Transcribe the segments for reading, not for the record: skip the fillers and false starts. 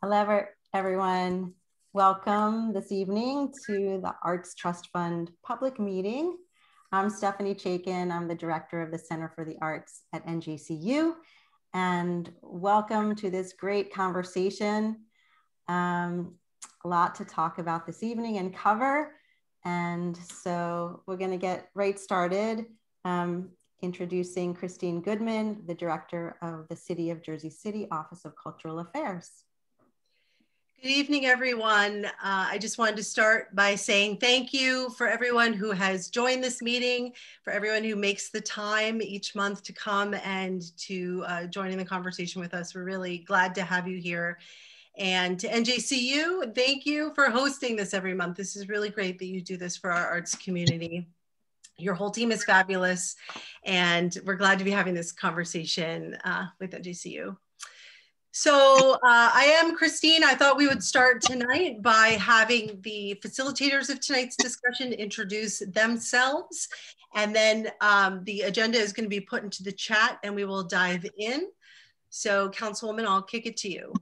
Hello, everyone. Welcome this evening to the Arts Trust Fund public meeting. I'm Stephanie Chaikin. I'm the director of the Center for the Arts at NJCU. And welcome to this great conversation. A lot to talk about this evening and cover. And so we're going to get right started. Introducing Christine Goodman, the director of the City of Jersey City Office of Cultural Affairs. Good evening, everyone. I just wanted to start by saying thank you for everyone who has joined this meeting, for everyone who makes the time each month to come and to join in the conversation with us. We're really glad to have you here. And to NJCU, thank you for hosting this every month. This is really great that you do this for our arts community. Your whole team is fabulous, and we're glad to be having this conversation with NJCU. So I am Christine. I thought we would start tonight by having the facilitators of tonight's discussion introduce themselves. And then the agenda is going to be put into the chat and we will dive in. So Councilwoman, I'll kick it to you.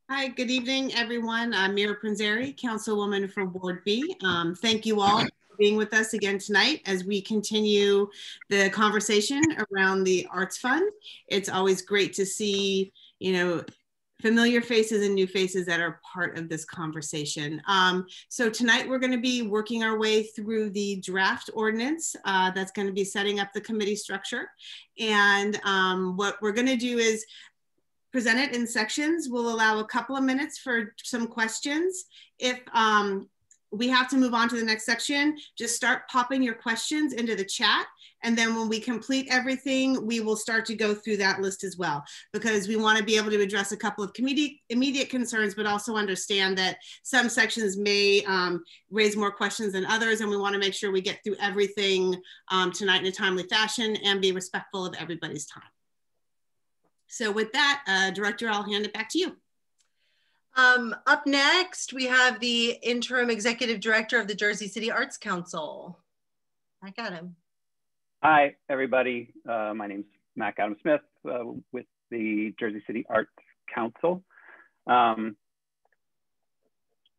Hi, good evening, everyone. I'm Mira Prinzeri, Councilwoman for Ward B. Thank you all for being with us again tonight as we continue the conversation around the Arts Fund. It's always great to see, familiar faces and new faces that are part of this conversation. So tonight we're going to be working our way through the draft ordinance that's going to be setting up the committee structure. And what we're going to do is present it in sections. We'll allow a couple of minutes for some questions. If we have to move on to the next section, just start popping your questions into the chat. And then when we complete everything, we will start to go through that list as well, because we want to be able to address a couple of immediate concerns, but also understand that some sections may raise more questions than others. And we want to make sure we get through everything tonight in a timely fashion and be respectful of everybody's time. So with that, Director, I'll hand it back to you. Up next, we have the Interim Executive Director of the Jersey City Arts Council. I got him. Hi, everybody. My name's Mac Adam Smith with the Jersey City Arts Council. Yeah,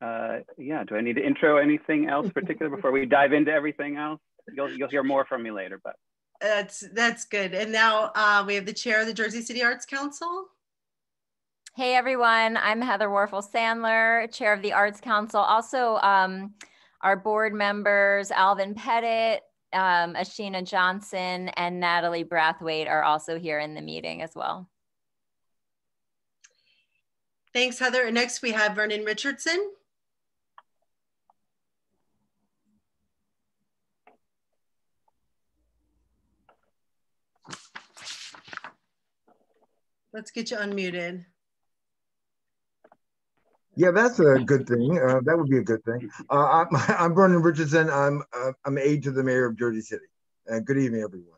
do I need to intro anything else particular before we dive into everything else? You'll hear more from me later, but. That's good. And now we have the chair of the Jersey City Arts Council. Hey everyone, I'm Heather Warfel-Sandler, chair of the Arts Council. Also our board members, Alvin Pettit, Ashina Johnson, and Natalie Brathwaite are also here in the meeting as well. Thanks, Heather. And next we have Vernon Richardson. Let's get you unmuted. Yeah, that's a good thing. That would be a good thing. I'm Vernon Richardson. I'm aide to the mayor of Jersey City. Good evening, everyone.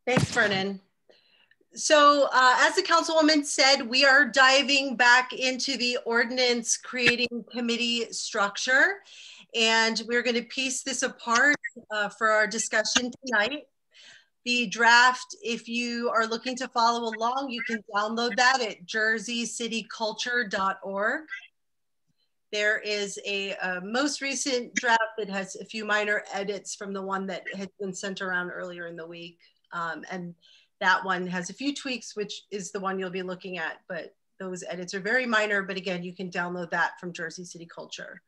Thanks, Vernon. So as the councilwoman said, we are diving back into the ordinance creating committee structure, and we're going to piece this apart for our discussion tonight. The draft, if you are looking to follow along, you can download that at jerseycityculture.org. There is a most recent draft that has a few minor edits from the one that had been sent around earlier in the week. And that one has a few tweaks, which is the one you'll be looking at, but those edits are very minor. But again, you can download that from Jersey City Culture.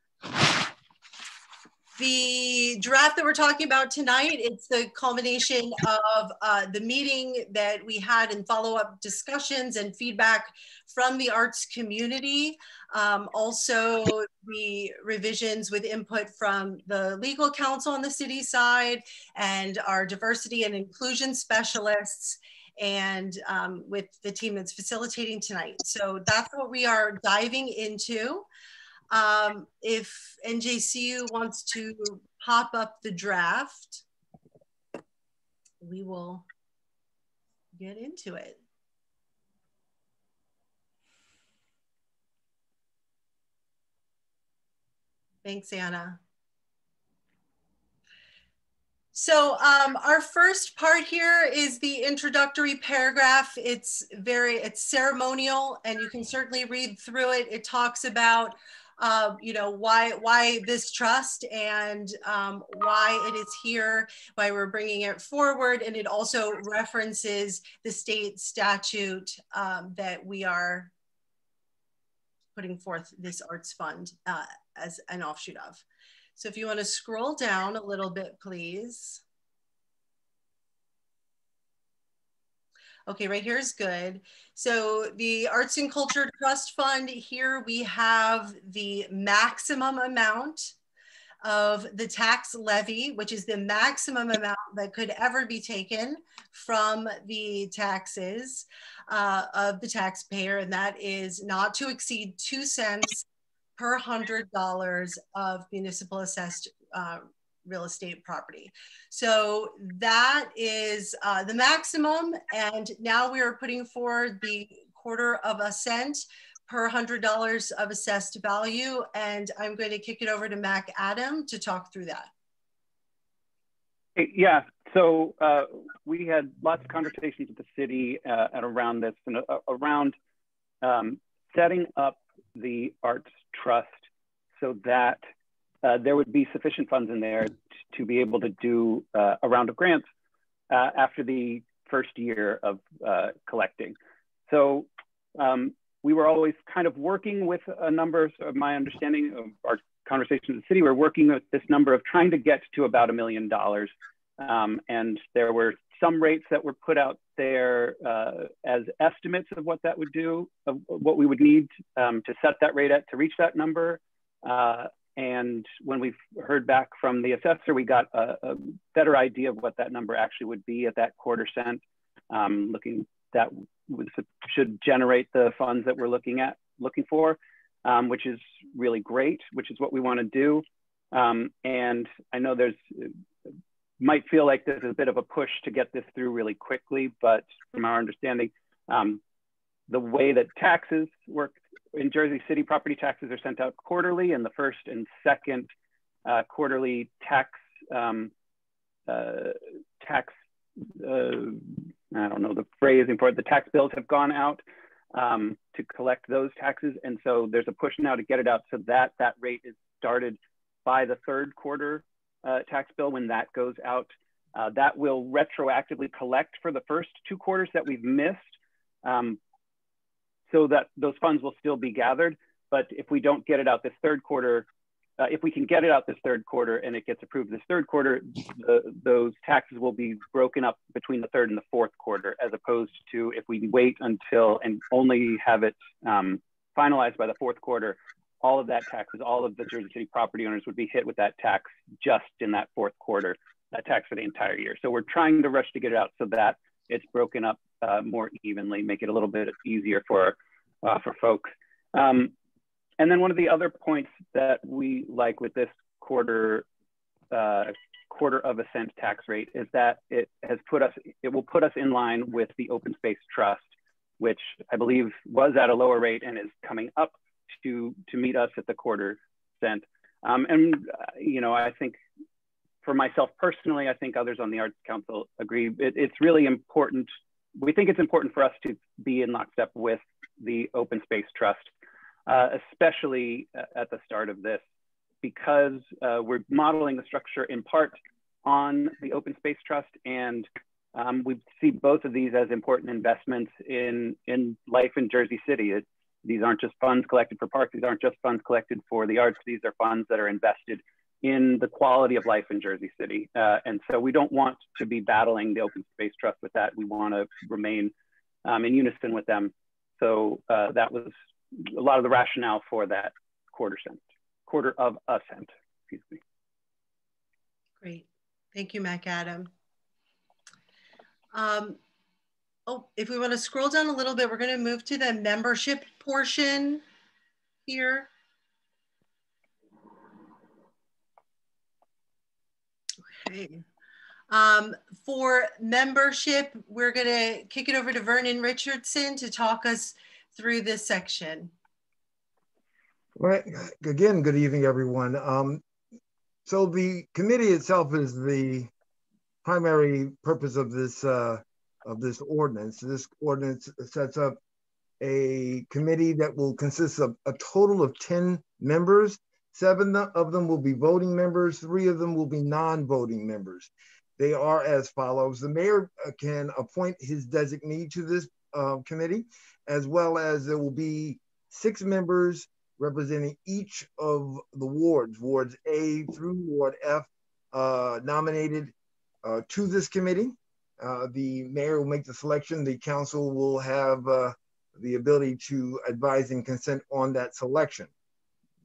The draft that we're talking about tonight, it's the culmination of the meeting that we had and follow-up discussions and feedback from the arts community. Also the revisions with input from the legal counsel on the city side and our diversity and inclusion specialists, and with the team that's facilitating tonight. So that's what we are diving into. If NJCU wants to pop up the draft, we will get into it. Thanks, Anna. So our first part here is the introductory paragraph. It's ceremonial, and you can certainly read through it. It talks about, you know, why this trust and why it is here, why we're bringing it forward, and it also references the state statute that we are putting forth this arts fund as an offshoot of. So if you want to scroll down a little bit, please. Okay, right here is good. So the Arts and Culture Trust Fund, here we have the maximum amount of the tax levy, which is the maximum amount that could ever be taken from the taxes of the taxpayer, and that is not to exceed 2 cents per $100 of municipal assessed real estate property. So that is the maximum. And now we are putting forward the 1/4 cent per $100 of assessed value. And I'm going to kick it over to Mac Adam to talk through that. Yeah, so we had lots of conversations with the city and around this and around setting up the Arts Trust so that there would be sufficient funds in there to be able to do a round of grants after the first year of collecting. So we were always kind of working with a number of my understanding of our conversations with the city. We're working with this number of trying to get to about $1 million. And there were some rates that were put out there as estimates of what that would do, of what we would need to set that rate at to reach that number. And when we heard back from the assessor, we got a better idea of what that number actually would be at that 1/4 cent. That should generate the funds that we're looking for, which is really great, which is what we want to do. And I know might feel like there's a bit of a push to get this through really quickly, but from our understanding, the way that taxes work in Jersey City, property taxes are sent out quarterly, and the first and second quarterly tax, I don't know the phrasing for it, the tax bills have gone out to collect those taxes. And so there's a push now to get it out so that that rate is started by the 3rd quarter tax bill. When that goes out, that will retroactively collect for the first 2 quarters that we've missed, so that those funds will still be gathered. But if we don't get it out this 3rd quarter, if we can get it out this 3rd quarter and it gets approved this 3rd quarter, those taxes will be broken up between the 3rd and the 4th quarter, as opposed to if we wait until and only have it finalized by the 4th quarter, all of that taxes, all of the Jersey City property owners would be hit with that tax just in that 4th quarter, that tax for the entire year. So we're trying to rush to get it out so that it's broken up more evenly, make it a little bit easier for folks. And then one of the other points that we like with this 1/4 cent tax rate is that it will put us in line with the Open Space Trust, which I believe was at a lower rate and is coming up to meet us at the 1/4 cent. You know, I think for myself personally, I think others on the Arts Council agree. It's really important. We think it's important for us to be in lockstep with the Open Space Trust, especially at the start of this, because we're modeling the structure in part on the Open Space Trust, and we see both of these as important investments in life in Jersey City. These aren't just funds collected for parks. These aren't just funds collected for the arts. These are funds that are invested in the quality of life in Jersey City. And so we don't want to be battling the Open Space Trust with that. We want to remain in unison with them. So that was a lot of the rationale for that 1/4 cent, excuse me. Great, thank you, Mac Adam. If we want to scroll down a little bit, we're going to move to the membership portion here. Okay. For membership, we're going to kick it over to Vernon Richardson to talk us through this section. Right. Again, good evening, everyone. So the committee itself is the primary purpose of this ordinance. This ordinance sets up a committee that will consist of a total of 10 members. 7 of them will be voting members, 3 of them will be non-voting members. They are as follows. The mayor can appoint his designee to this committee, as well as there will be 6 members representing each of the wards, wards A through Ward F, nominated to this committee. The mayor will make the selection. The council will have the ability to advise and consent on that selection.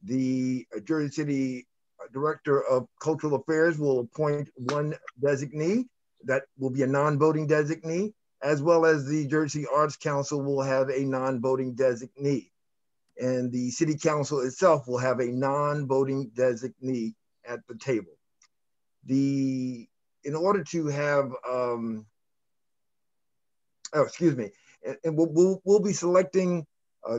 The Jersey City Director of Cultural Affairs will appoint 1 designee that will be a non-voting designee, as well as the Jersey Arts Council will have a non-voting designee. And the city council itself will have a non-voting designee at the table. In order to have, and we'll be selecting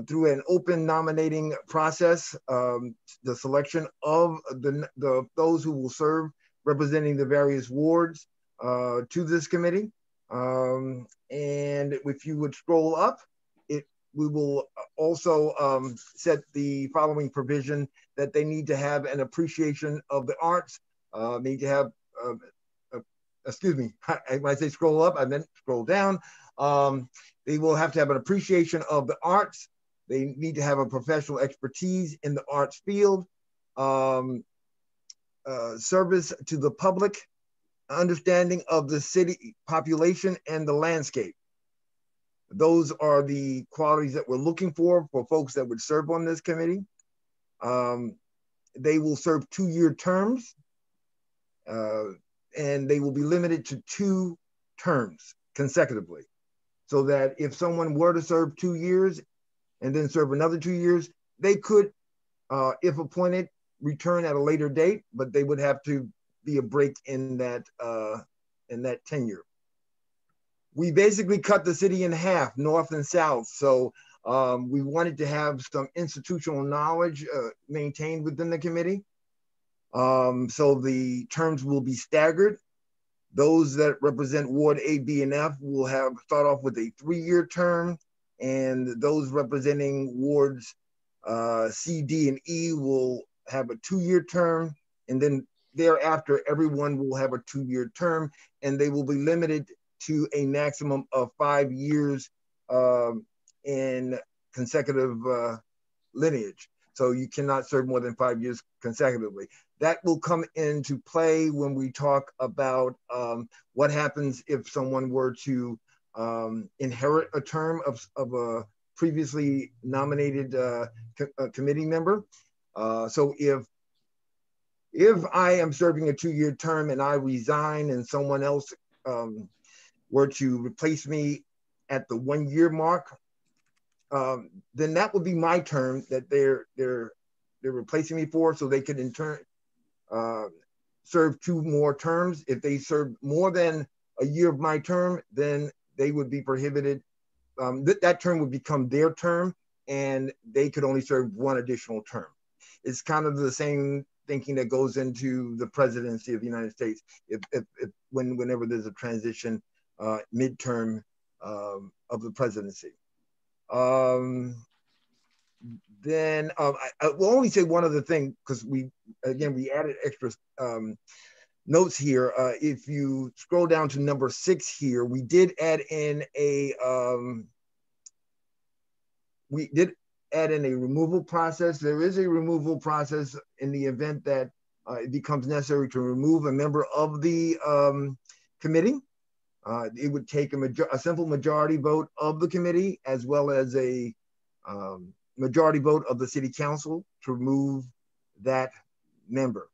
through an open nominating process, the selection of those who will serve representing the various wards to this committee. And if you would scroll up, we will also set the following provision that they need to have an appreciation of the arts, need to have, excuse me, when I say scroll up, I meant scroll down. They will have to have an appreciation of the arts. They need to have a professional expertise in the arts field, service to the public, understanding of the city population and the landscape. Those are the qualities that we're looking for folks that would serve on this committee. They will serve 2-year terms, and they will be limited to 2 terms consecutively. So that if someone were to serve 2 years and then serve another 2 years, they could, if appointed, return at a later date, but they would have to be a break in that tenure. We basically cut the city in half, north and south. So we wanted to have some institutional knowledge maintained within the committee. So the terms will be staggered. Those that represent Ward A, B, and F will start off with a 3-year term, and those representing wards C, D, and E will have a 2-year term, and then thereafter, everyone will have a 2-year term, and they will be limited to a maximum of 5 years in consecutive lineage. So you cannot serve more than 5 years consecutively. That will come into play when we talk about what happens if someone were to inherit a term of a previously nominated committee member. So if I am serving a 2-year term and I resign and someone else were to replace me at the 1-year mark, then that would be my term that they're replacing me for, so they could in turn serve 2 more terms. If they serve more than a year of my term, then they would be prohibited. That term would become their term, and they could only serve 1 additional term. It's kind of the same thinking that goes into the presidency of the United States. Whenever there's a transition midterm of the presidency. Then I will only say one other thing, because we added extra notes here. If you scroll down to number 6 here, we did add in a removal process. There is a removal process in the event that it becomes necessary to remove a member of the committee. It would take a simple majority vote of the committee, as well as a majority vote of the city council to remove that member.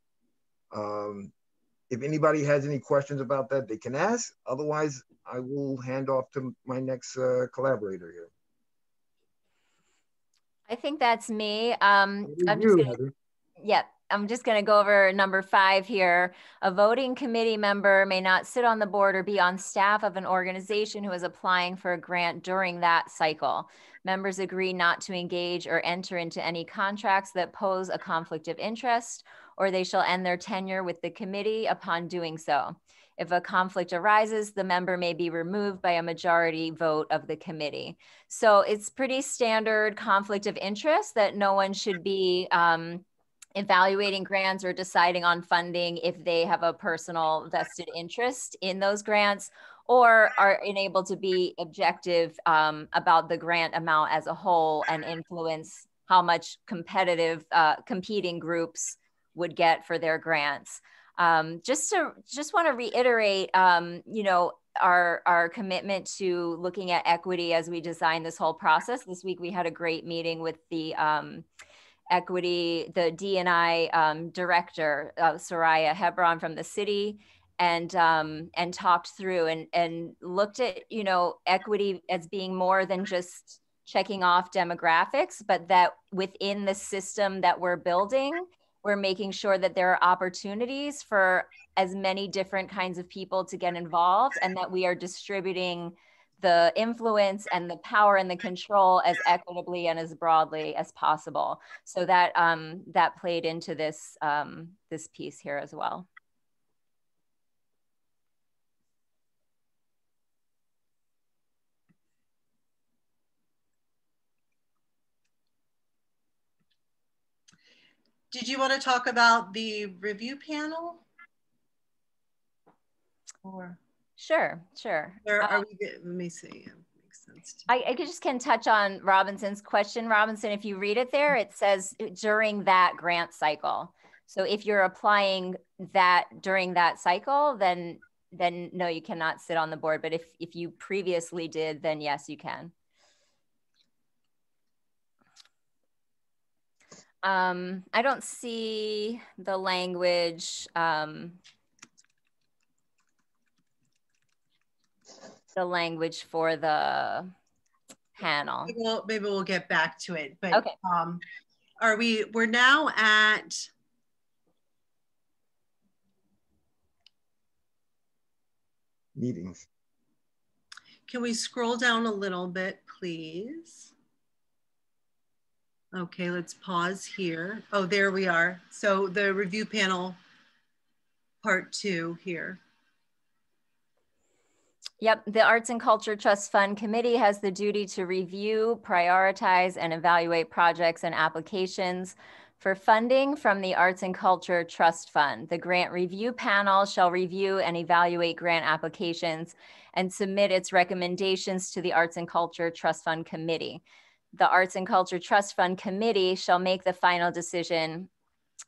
If anybody has any questions about that, they can ask. Otherwise, I will hand off to my next collaborator here. I think that's me. I'm just going to go over number 5 here. A voting committee member may not sit on the board or be on staff of an organization who is applying for a grant during that cycle. Members agree not to engage or enter into any contracts that pose a conflict of interest, or they shall end their tenure with the committee upon doing so. If a conflict arises, the member may be removed by a majority vote of the committee. So it's pretty standard conflict of interest that no one should be evaluating grants or deciding on funding if they have a personal vested interest in those grants, or are unable to be objective about the grant amount as a whole and influence how much competitive competing groups would get for their grants. Just want to reiterate, you know, our commitment to looking at equity as we design this whole process. This week we had a great meeting with the equity, the D&I director, Soraya Hebron from the city, and talked through and looked at, you know, equity as being more than just checking off demographics, but that within the system that we're building, we're making sure that there are opportunities for as many different kinds of people to get involved, and that we are distributing the influence and the power and the control as equitably and as broadly as possible. So that that played into this this piece here as well. Did you want to talk about the review panel? Or Sure. where are we? Let me see. It makes sense. I just can touch on Robinson's question. Robinson, if you read it there, it says during that grant cycle. So if you're applying that during that cycle, then no, you cannot sit on the board. But if you previously did, then yes, you can. I don't see the language, for the panel. Maybe we'll get back to it, but okay. We're now at meetings. Can we scroll down a little bit, please? Okay, let's pause here. Oh, there we are. So the review panel, part 2 here. Yep, the Arts and Culture Trust Fund Committee has the duty to review, prioritize, and evaluate projects and applications for funding from the Arts and Culture Trust Fund. The grant review panel shall review and evaluate grant applications and submit its recommendations to the Arts and Culture Trust Fund Committee. The Arts and Culture Trust Fund Committee shall make the final decision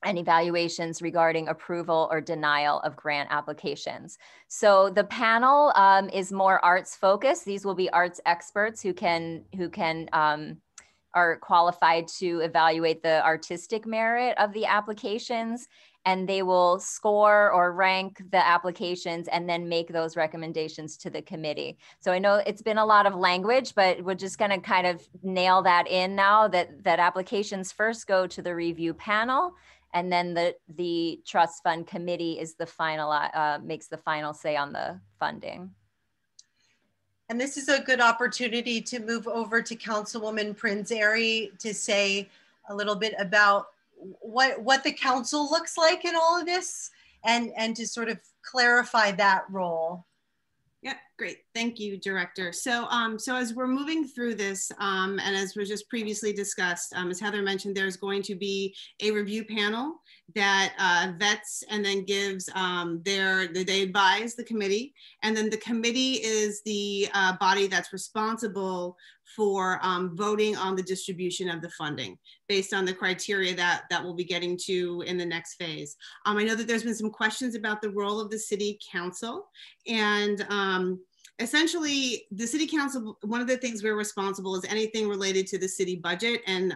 and evaluations regarding approval or denial of grant applications. So the panel is more arts focused. These will be arts experts who are qualified to evaluate the artistic merit of the applications, and they will score or rank the applications and then make those recommendations to the committee. So I know it's been a lot of language, but we're just gonna kind of nail that in now, that applications first go to the review panel, and then the trust fund committee is the final, makes the final say on the funding. And this is a good opportunity to move over to Councilwoman Prinzary to say a little bit about what the council looks like in all of this, and to sort of clarify that role. Yeah, great. Thank you, Director. So, as we're moving through this, and as was just previously discussed, as Heather mentioned, there's going to be a review panel that vets and then gives they advise the committee, and then the committee is the body that's responsible for voting on the distribution of the funding based on the criteria that we'll be getting to in the next phase. I know that there's been some questions about the role of the City Council, and essentially the City Council, one of the things we're responsible is anything related to the city budget and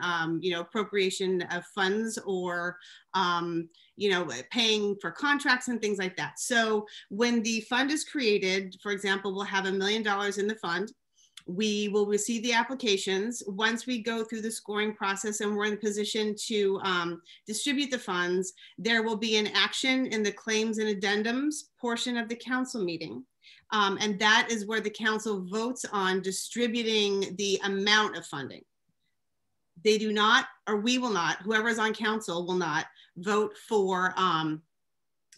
appropriation of funds, or paying for contracts and things like that. So when the fund is created, for example, we'll have $1 million in the fund. We will receive the applications. Once we go through the scoring process and we're in a position to distribute the funds, there will be an action in the claims and addendums portion of the council meeting. And that is where the council votes on distributing the amount of funding. They do not, or we will not, whoever is on council will not vote for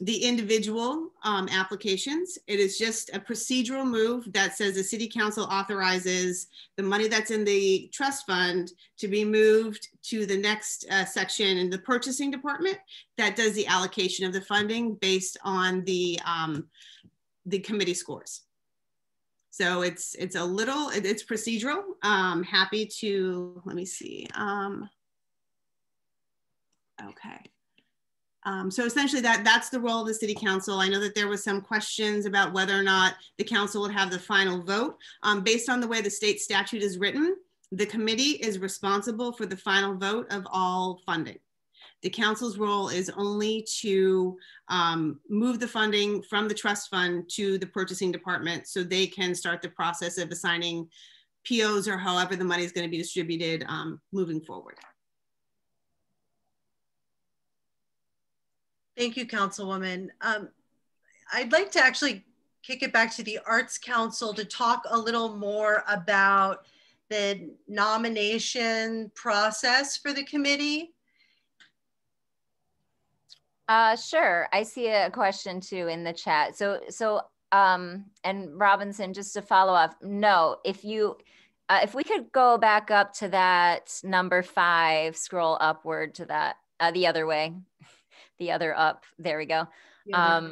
the individual applications. It is just a procedural move that says the city council authorizes the money that's in the trust fund to be moved to the next section in the purchasing department that does the allocation of the funding based on the committee scores. So it's procedural. Happy to, let me see. Okay. So essentially that's the role of the city council. I know that there was some questions about whether or not the council would have the final vote. Based on the way the state statute is written, the committee is responsible for the final vote of all funding. The council's role is only to move the funding from the trust fund to the purchasing department so they can start the process of assigning POs or however the money is going to be distributed moving forward. Thank you, Councilwoman. I'd like to actually kick it back to the Arts Council to talk a little more about the nomination process for the committee. Sure. I see a question too in the chat. And Robinson, just to follow up, no, if we could go back up to that number 5, scroll upward to that, the other way. The other up, there we go. Yeah.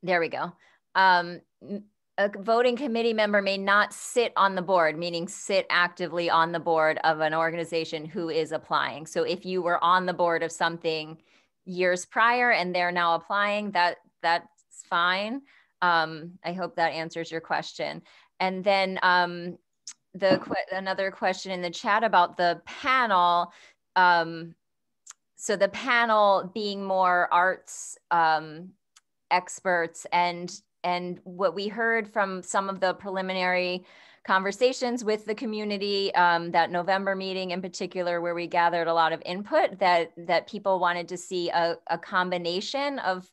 There we go. A voting committee member may not sit on the board, meaning sit actively on the board of an organization who is applying. So if you were on the board of something years prior and they're now applying, that's fine. I hope that answers your question. And then another question in the chat about the panel. So the panel being more arts experts, and what we heard from some of the preliminary conversations with the community, that November meeting in particular, where we gathered a lot of input, that people wanted to see a combination of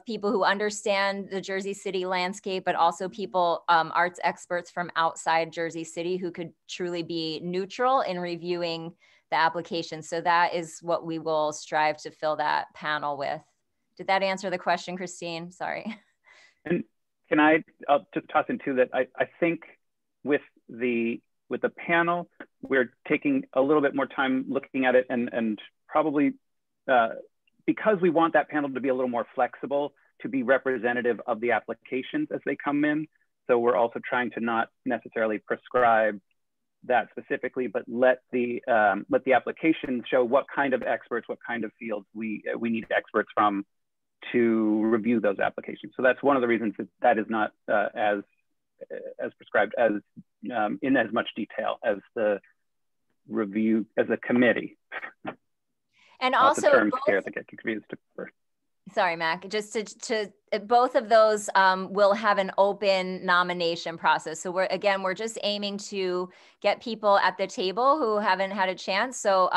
people who understand the Jersey City landscape, but also people, arts experts from outside Jersey City who could truly be neutral in reviewing the application. So that is what we will strive to fill that panel with. Did that answer the question, Christine? Sorry. And I'll just toss in too that I think with the panel, we're taking a little bit more time looking at it, and probably because we want that panel to be a little more flexible, to be representative of the applications as they come in. So we're also trying to not necessarily prescribe that specifically, but let the application show what kind of experts, what kind of fields we need experts from to review those applications. So that's one of the reasons that is not as prescribed as in as much detail as the review as a committee. And also, the terms here that get confused. Sorry, Mac, just to both of those will have an open nomination process. So we're just aiming to get people at the table who haven't had a chance. So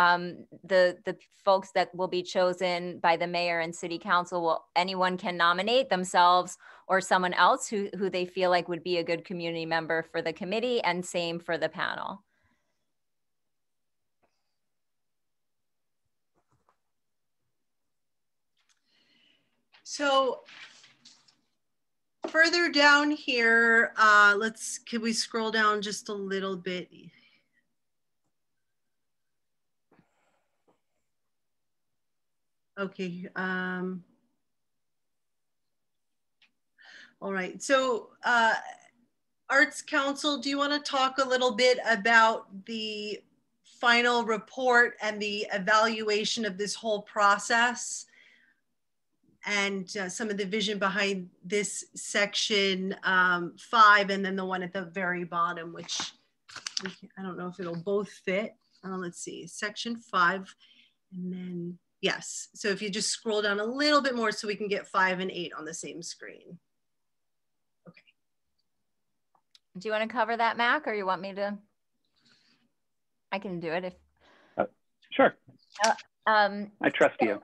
the folks that will be chosen by the mayor and city council, anyone can nominate themselves or someone else who they feel like would be a good community member for the committee, and same for the panel. So further down here, can we scroll down just a little bit? Okay. All right. So Arts Council, do you want to talk a little bit about the final report and the evaluation of this whole process? And some of the vision behind this section 5, and then the one at the very bottom, which I don't know if it'll both fit. Let's see, section 5, and then, yes. So if you just scroll down a little bit more so we can get 5 and 8 on the same screen. Okay. Do you want to cover that, Mac, or you want me to? I can do it if. Sure. I trust you.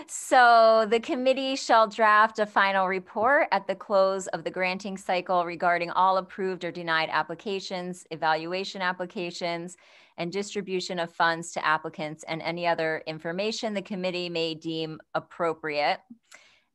So the committee shall draft a final report at the close of the granting cycle regarding all approved or denied applications, evaluation applications, and distribution of funds to applicants and any other information the committee may deem appropriate.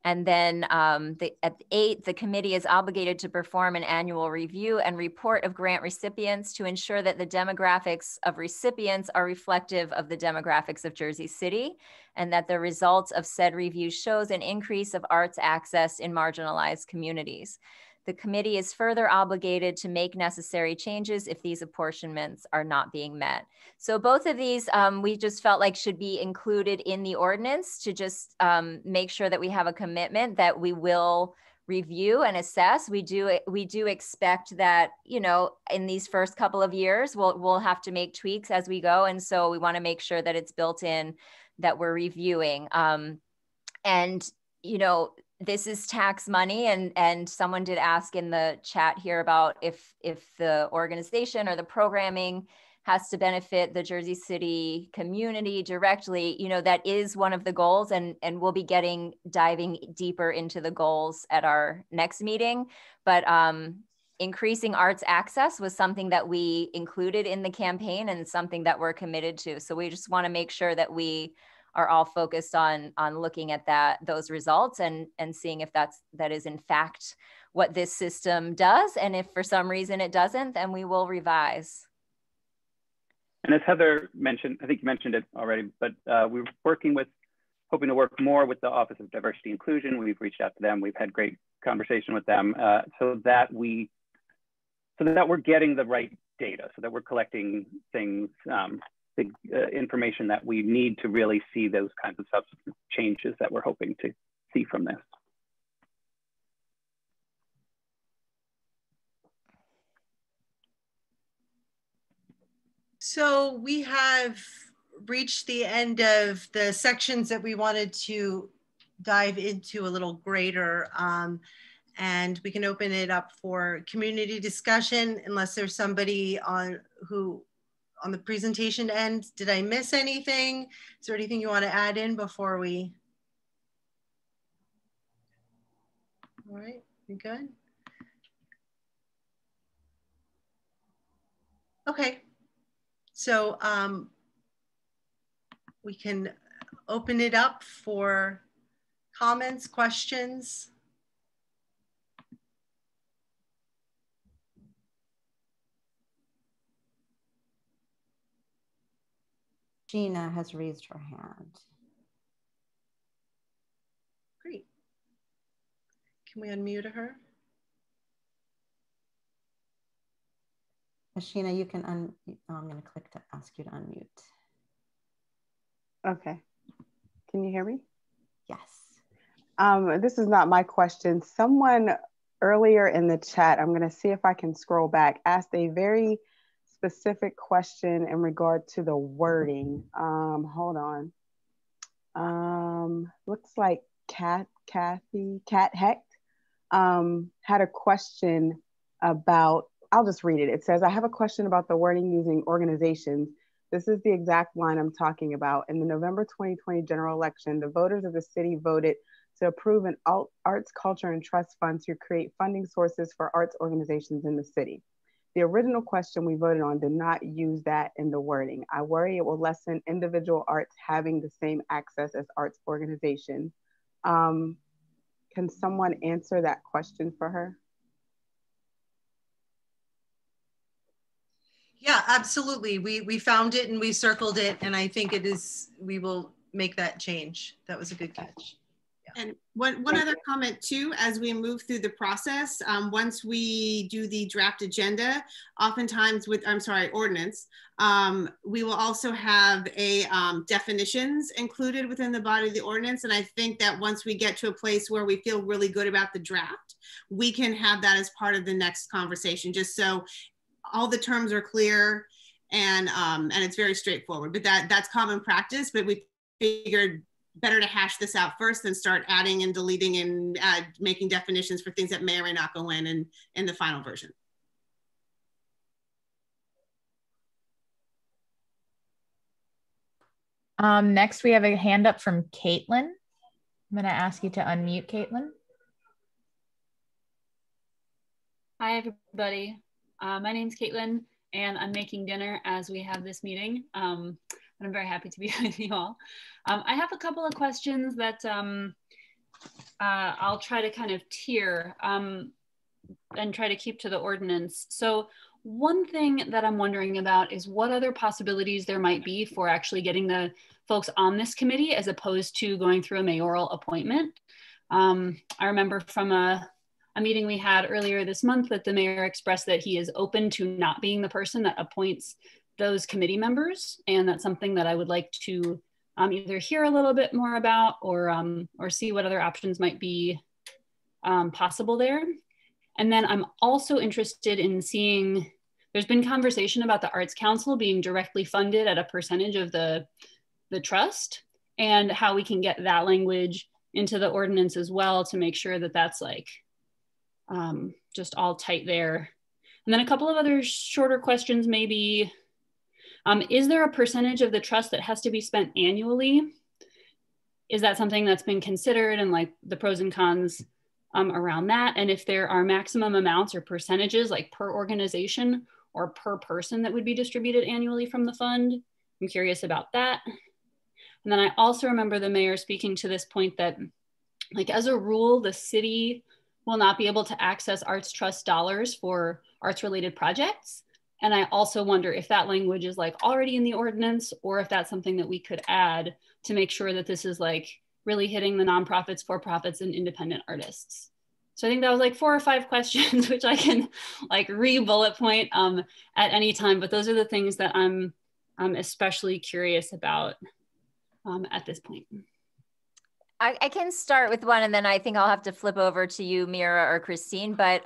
And then at 8, the committee is obligated to perform an annual review and report of grant recipients to ensure that the demographics of recipients are reflective of the demographics of Jersey City, and that the results of said review shows an increase of arts access in marginalized communities. The committee is further obligated to make necessary changes if these apportionments are not being met. So both of these we just felt like should be included in the ordinance to just make sure that we have a commitment that we will review and assess. We do expect that, you know, in these first couple of years, we'll have to make tweaks as we go. And so we want to make sure that it's built in that we're reviewing. And, you know, this is tax money, and someone did ask in the chat here about if the organization or the programming has to benefit the Jersey City community directly. You know, that is one of the goals, and we'll be diving deeper into the goals at our next meeting. But increasing arts access was something that we included in the campaign and something that we're committed to. So we just want to make sure that we are all focused on looking at those results and seeing if that is in fact what this system does. And if for some reason it doesn't, then we will revise. And as Heather mentioned, I think you mentioned it already, but we're hoping to work more with the Office of Diversity Inclusion. We've reached out to them. We've had great conversation with them so that we're getting the right data, so that we're collecting things, information that we need to really see those kinds of substantive changes that we're hoping to see from this. So we have reached the end of the sections that we wanted to dive into a little greater, and we can open it up for community discussion unless there's somebody on the presentation end. Did I miss anything? Is there anything you want to add in before we? All right, you good? Okay, so we can open it up for comments, questions. Gina has raised her hand. Great. Can we unmute her? Sheena, you can I'm going to click to ask you to unmute. Okay. Can you hear me? Yes. This is not my question. Someone earlier in the chat, I'm going to see if I can scroll back, asked a very specific question in regard to the wording. Hold on. Looks like Cat Hecht had a question about, I'll just read it. It says, I have a question about the wording using organizations. This is the exact line I'm talking about. In the November 2020 general election, the voters of the city voted to approve an arts, culture, and trust fund to create funding sources for arts organizations in the city. The original question we voted on did not use that in the wording. I worry it will lessen individual arts having the same access as arts organizations. Can someone answer that question for her? Yeah, absolutely. We found it and we circled it, and I think we will make that change. That was a good catch. And one other comment too, as we move through the process, once we do the draft agenda, oftentimes ordinance, we will also have a definitions included within the body of the ordinance. And I think that once we get to a place where we feel really good about the draft, we can have that as part of the next conversation, just so all the terms are clear and it's very straightforward. But that's common practice, but we figured better to hash this out first than start adding and deleting and making definitions for things that may or may not go in the final version. Next, we have a hand up from Caitlin. I'm going to ask you to unmute, Caitlin. Hi, everybody. My name's Caitlin, and I'm making dinner as we have this meeting. And I'm very happy to be with you all. I have a couple of questions that I'll try to kind of tier and try to keep to the ordinance. So one thing that I'm wondering about is what other possibilities there might be for actually getting the folks on this committee as opposed to going through a mayoral appointment. I remember from a meeting we had earlier this month that the mayor expressed that he is open to not being the person that appoints those committee members. And that's something that I would like to either hear a little bit more about or see what other options might be possible there. And then I'm also interested in seeing, there's been conversation about the Arts Council being directly funded at a percentage of the trust, and how we can get that language into the ordinance as well to make sure that that's like just all tight there. And then a couple of other shorter questions maybe. Is there a percentage of the trust that has to be spent annually? Is that something that's been considered, and like the pros and cons around that? And if there are maximum amounts or percentages like per organization or per person that would be distributed annually from the fund, I'm curious about that. And then I also remember the mayor speaking to this point that, like, as a rule, the city will not be able to access Arts Trust dollars for arts related projects. And I also wonder if that language is like already in the ordinance, or if that's something that we could add to make sure that this is like really hitting the nonprofits, for-profits, and independent artists. So I think that was like 4 or 5 questions, which I can like re-bullet point at any time, but those are the things that I'm especially curious about at this point. I can start with one, and then I think I'll have to flip over to you, Mira or Christine, but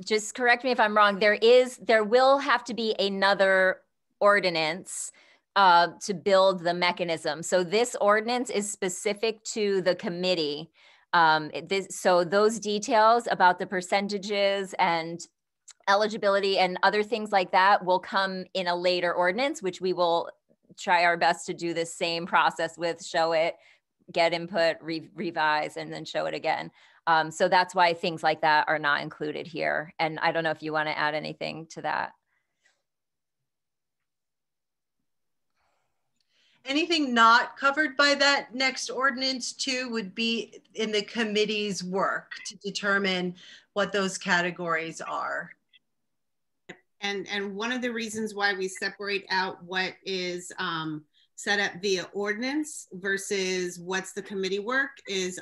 just correct me if I'm wrong. There will have to be another ordinance to build the mechanism. So this ordinance is specific to the committee. So those details about the percentages and eligibility and other things like that will come in a later ordinance, which we will try our best to do the same process with, show it, get input, revise, and then show it again. So that's why things like that are not included here. And I don't know if you want to add anything to that. Anything not covered by that next ordinance too would be in the committee's work to determine what those categories are. And one of the reasons why we separate out what is set up via ordinance versus what's the committee work is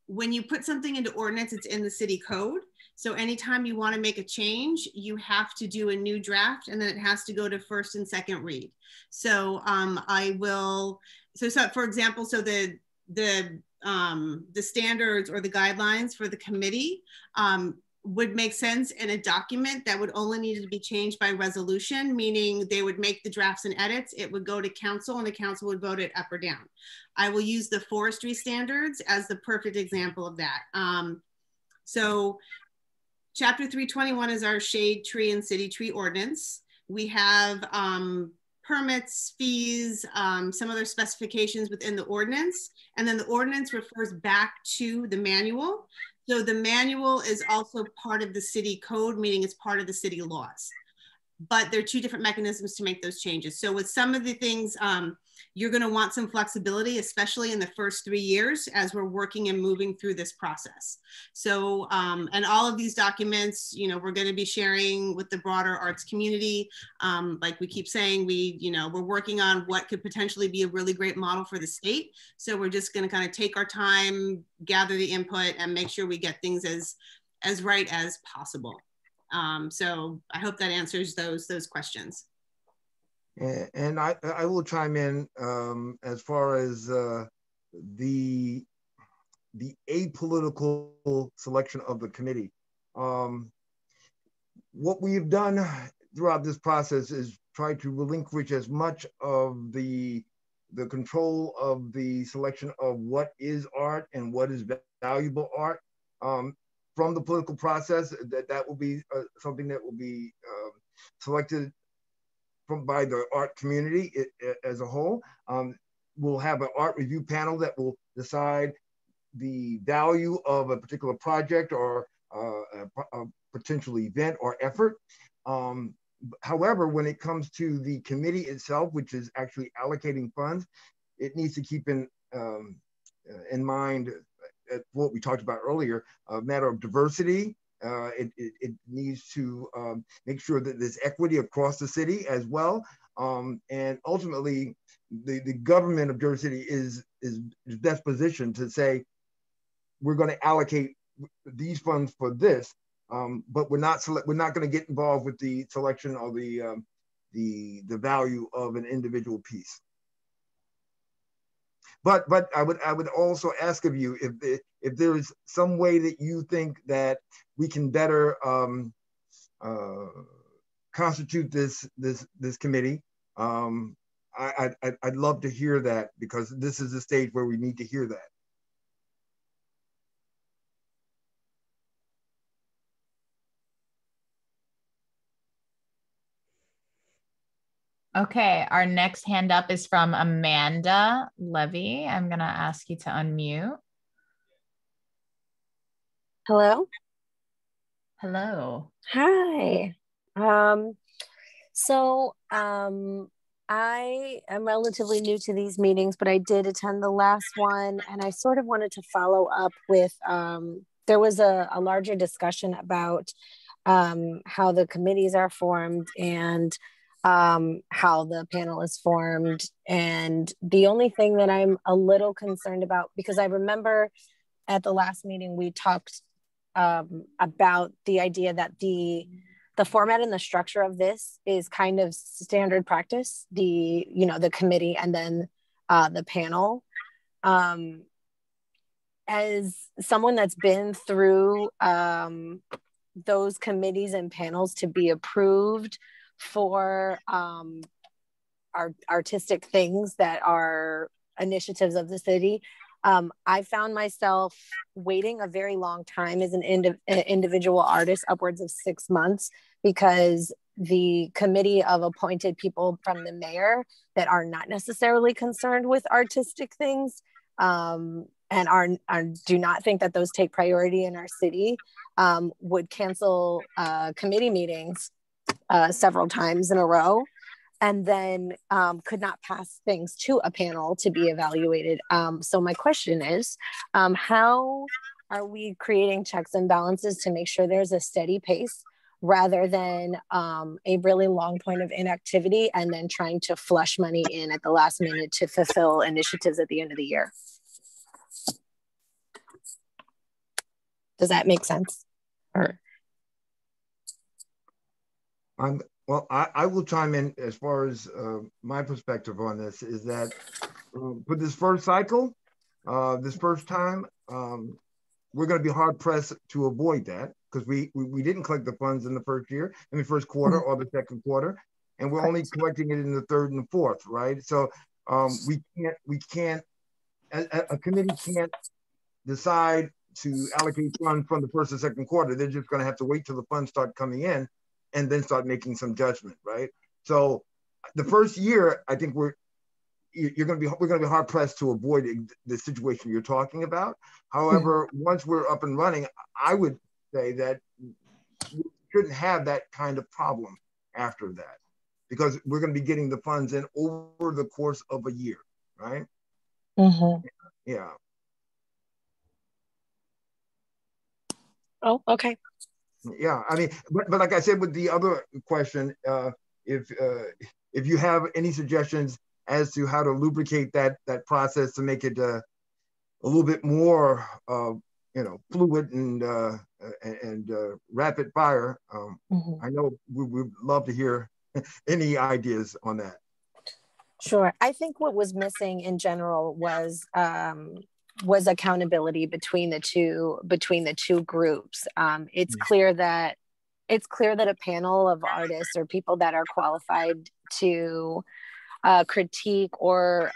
when you put something into ordinance, it's in the city code. So anytime you want to make a change, you have to do a new draft, and then it has to go to first and second read. So for example, so the standards or the guidelines for the committee would make sense in a document that would only need to be changed by resolution, meaning they would make the drafts and edits, it would go to council, and the council would vote it up or down. I will use the forestry standards as the perfect example of that. So Chapter 321 is our shade tree and city tree ordinance. We have permits, fees, some other specifications within the ordinance, and then the ordinance refers back to the manual. So the manual is also part of the city code, meaning it's part of the city laws. But there are 2 different mechanisms to make those changes. So with some of the things, you're gonna want some flexibility, especially in the first 3 years as we're working and moving through this process. So, and all of these documents, you know, we're gonna be sharing with the broader arts community. Like we keep saying, we're working on what could potentially be a really great model for the state. So we're just gonna kind of take our time, gather the input, and make sure we get things as right as possible. So I hope that answers those questions. And I will chime in as far as the apolitical selection of the committee. What we've done throughout this process is try to relinquish as much of the control of the selection of what is art and what is valuable art from the political process. That will be something that will be selected by the art community as a whole. We'll have an art review panel that will decide the value of a particular project or a potential event or effort. However, when it comes to the committee itself, which is actually allocating funds, it needs to keep in mind what we talked about earlier, a matter of diversity. It needs to make sure that there's equity across the city as well. And ultimately, the government of Jersey City is best positioned to say, we're going to allocate these funds for this, but we're not going to get involved with the selection or the value of an individual piece. But I would also ask of you if there is some way that you think that we can better constitute this committee. I'd love to hear that, because this is the stage where we need to hear that. Okay, our next hand up is from Amanda Levy. I'm gonna ask you to unmute. Hello. Hello. Hi. I am relatively new to these meetings, but I did attend the last one, and I sort of wanted to follow up with, there was a larger discussion about how the committees are formed and how the panel is formed. And the only thing that I'm a little concerned about, because I remember at the last meeting, we talked about the idea that the format and the structure of this is kind of standard practice, the committee and then the panel. As someone that's been through those committees and panels to be approved for artistic things that are initiatives of the city, I found myself waiting a very long time as an individual artist, upwards of 6 months, because the committee of appointed people from the mayor that are not necessarily concerned with artistic things and do not think that those take priority in our city would cancel committee meetings several times in a row, and then could not pass things to a panel to be evaluated. So my question is, how are we creating checks and balances to make sure there's a steady pace rather than a really long point of inactivity and then trying to flush money in at the last minute to fulfill initiatives at the end of the year? Does that make sense? Or well, I will chime in as far as my perspective on this is that for this first cycle, this first time, we're going to be hard pressed to avoid that, because we didn't collect the funds in the first year, in the first quarter or the second quarter, and we're only collecting it in the third and the fourth, right? So we can't, a committee can't decide to allocate funds from the first and second quarter. They're just going to have to wait till the funds start coming in and then start making some judgment, right? So the first year, I think we're going to be hard pressed to avoid the situation you're talking about. However, once we're up and running, I would say that we shouldn't have that kind of problem after that, because we're going to be getting the funds in over the course of a year, right? Mm-hmm. Yeah. Oh, okay. Yeah, I mean, but like I said with the other question, if you have any suggestions as to how to lubricate that process to make it a little bit more, fluid and rapid fire, I know we would love to hear any ideas on that. Sure. I think what was missing in general was accountability between the two groups. It's clear that a panel of artists or people that are qualified to critique or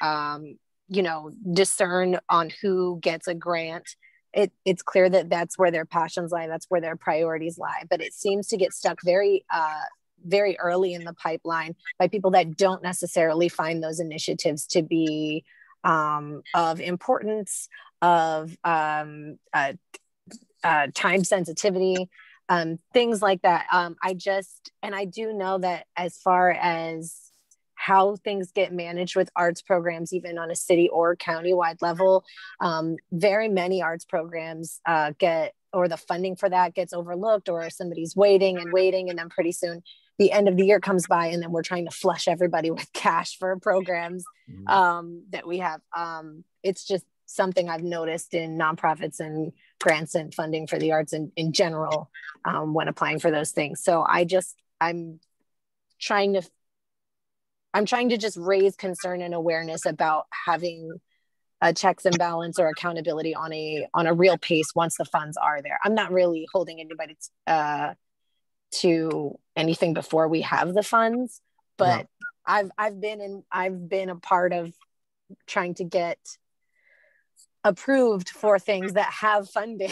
discern on who gets a grant. It's clear that that's where their passions lie, that's where their priorities lie. But it seems to get stuck very very early in the pipeline by people that don't necessarily find those initiatives to be of importance, of time sensitivity, things like that. I do know that as far as how things get managed with arts programs, even on a city or countywide level, very many arts programs or the funding for that gets overlooked, or somebody's waiting, and then pretty soon the end of the year comes by, and then we're trying to flush everybody with cash for programs that we have. It's just something I've noticed in nonprofits and grants and funding for the arts in general when applying for those things. So I'm trying to just raise concern and awareness about having a checks and balance or accountability on a real pace once the funds are there. I'm not really holding anybody to anything before we have the funds, but yeah. I've been a part of trying to get approved for things that have funding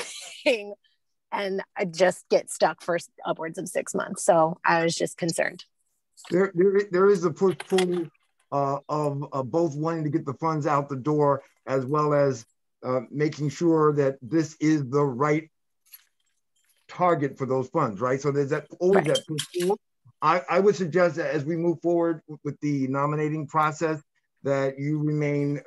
and I just get stuck for upwards of 6 months. So I was just concerned. There is a push-pull of both wanting to get the funds out the door, as well as making sure that this is the right target for those funds, right? So there's always that push-pull. I would suggest that as we move forward with the nominating process, that you remain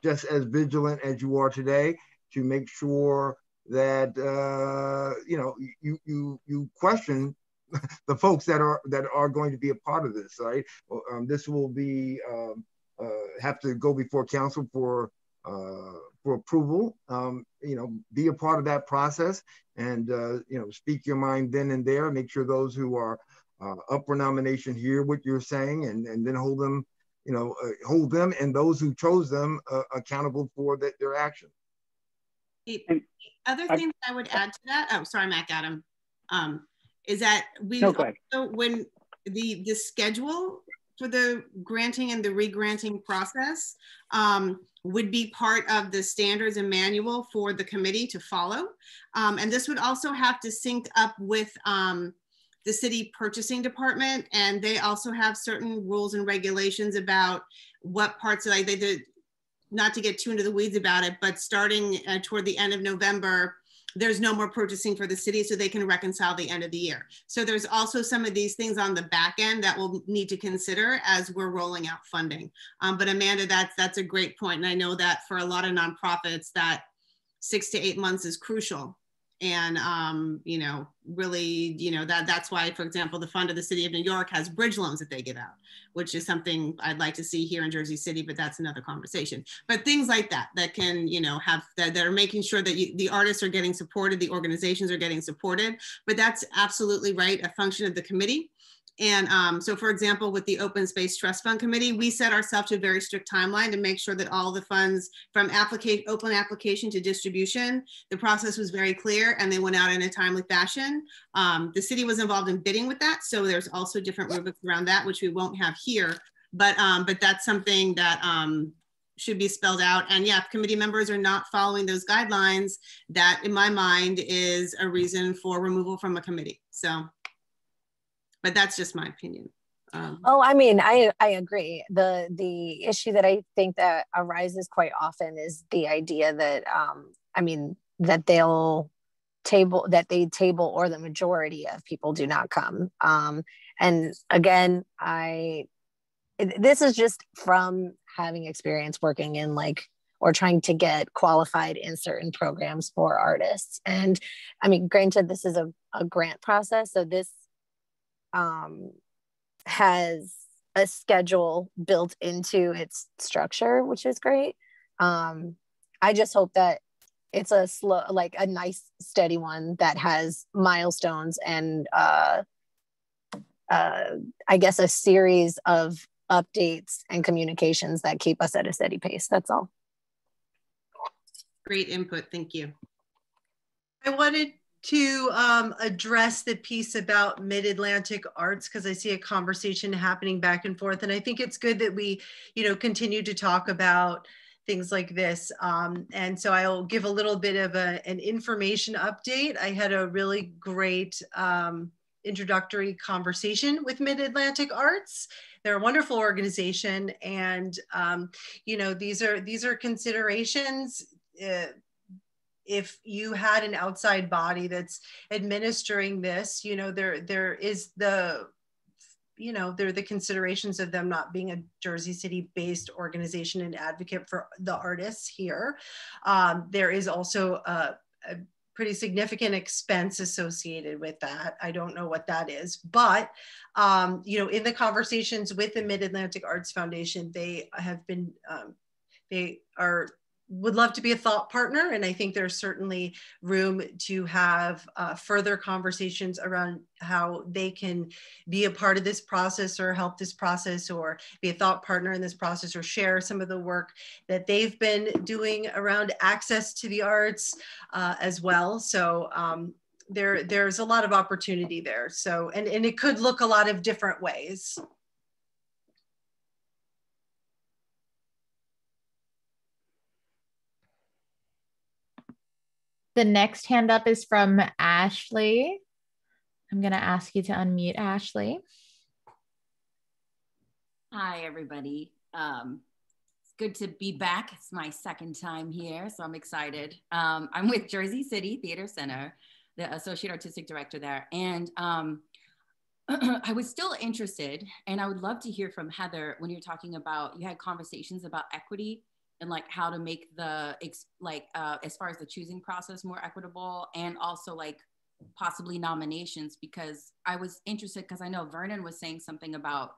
just as vigilant as you are today to make sure that you question the folks that are going to be a part of this, right? This will be have to go before council for approval. Be a part of that process, and speak your mind then and there. Make sure those who are up for nomination hear what you're saying, and then hold them, hold them and those who chose them accountable for their action. The other thing that I would add to that, oh, sorry, Mac Adam, is that when the schedule for the granting and the re-granting process would be part of the standards and manual for the committee to follow. And this would also have to sync up with the city purchasing department, and they also have certain rules and regulations about what parts, like they did, not to get too into the weeds about it, but starting toward the end of November, there's no more purchasing for the city, so they can reconcile the end of the year. So there's also some of these things on the back end that we'll need to consider as we're rolling out funding. But Amanda, that's a great point. And I know that for a lot of nonprofits, that 6 to 8 months is crucial. And, really, that's why, for example, the fund of the city of New York has bridge loans that they give out, which is something I'd like to see here in Jersey City, but that's another conversation. But things like that can, that are making sure that the artists are getting supported, the organizations are getting supported, but that's absolutely right, a function of the committee. And so, for example, with the Open Space Trust Fund Committee, we set ourselves to a very strict timeline to make sure that all the funds from open application to distribution, the process was very clear and they went out in a timely fashion. The city was involved in bidding with that. So there's also different rubrics around that, which we won't have here. But that's something that should be spelled out. And yeah, if committee members are not following those guidelines, that in my mind is a reason for removal from a committee. So. But that's just my opinion. I agree. The issue that I think that arises quite often is the idea that, that they table or the majority of people do not come. And again, this is just from having experience working in or trying to get qualified in certain programs for artists. And granted, this is a grant process. So this has a schedule built into its structure, which is great. I just hope that it's a slow, a nice, steady one that has milestones and I guess a series of updates and communications that keep us at a steady pace. That's all. Great input. Thank you. I wanted to address the piece about Mid-Atlantic arts, because I see a conversation happening back and forth. And I think it's good that we, continue to talk about things like this. And so I'll give a little bit of an information update. I had a really great introductory conversation with Mid-Atlantic Arts. They're a wonderful organization, and you know, these are considerations. If you had an outside body that's administering this, you know, there is the, you know, there are the considerations of them not being a Jersey City based organization and advocate for the artists here. There is also a pretty significant expense associated with that. I don't know what that is, but you know, in the conversations with the Mid-Atlantic Arts Foundation, they have been, would love to be a thought partner. And I think there's certainly room to have further conversations around how they can be a part of this process or help this process or be a thought partner in this process or share some of the work that they've been doing around access to the arts as well. So there's a lot of opportunity there. So, and it could look a lot of different ways. The next hand up is from Ashley. I'm going to ask you to unmute, Ashley. Hi, everybody. It's good to be back. It's my second time here, so I'm excited. I'm with Jersey City Theater Center, the Associate Artistic Director there. And I was still interested, and I would love to hear from Heather when you're talking about, you had conversations about equity and like how to make the, as far as the choosing process more equitable, and also like possibly nominations, because I was interested because I know Vernon was saying something about,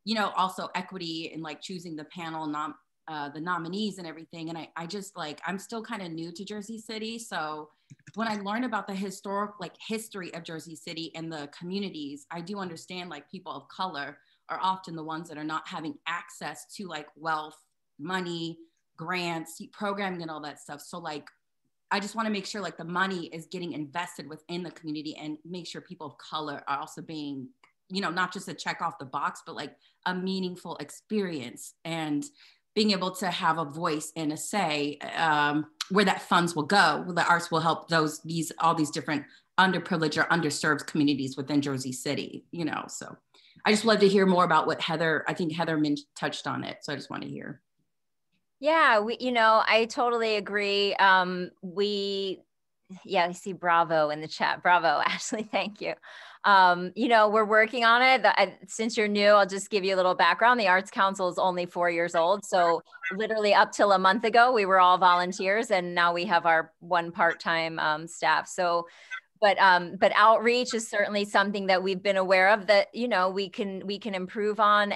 you know, also equity and like choosing the panel, the nominees and everything. And I just like, I'm still kind of new to Jersey City. So when I learned about the history of Jersey City and the communities, I do understand like people of color are often the ones that are not having access to like wealth, money, grants, programming and all that stuff. So like, I just want to make sure like the money is getting invested within the community and make sure people of color are also being, you know, not just a check off the box, but like a meaningful experience and being able to have a voice and a say where that funds will go. The arts will help all these different underprivileged or underserved communities within Jersey City, you know. So I just love to hear more about what I think Heather touched on it. So I just want to hear. Yeah, you know, I totally agree. I see bravo in the chat. Bravo, Ashley, thank you. You know, we're working on it. Since you're new, I'll just give you a little background. The Arts Council is only 4 years old. So literally up till a month ago, we were all volunteers, and now we have our one part-time staff. So, but outreach is certainly something that we've been aware of that, you know, we can improve on.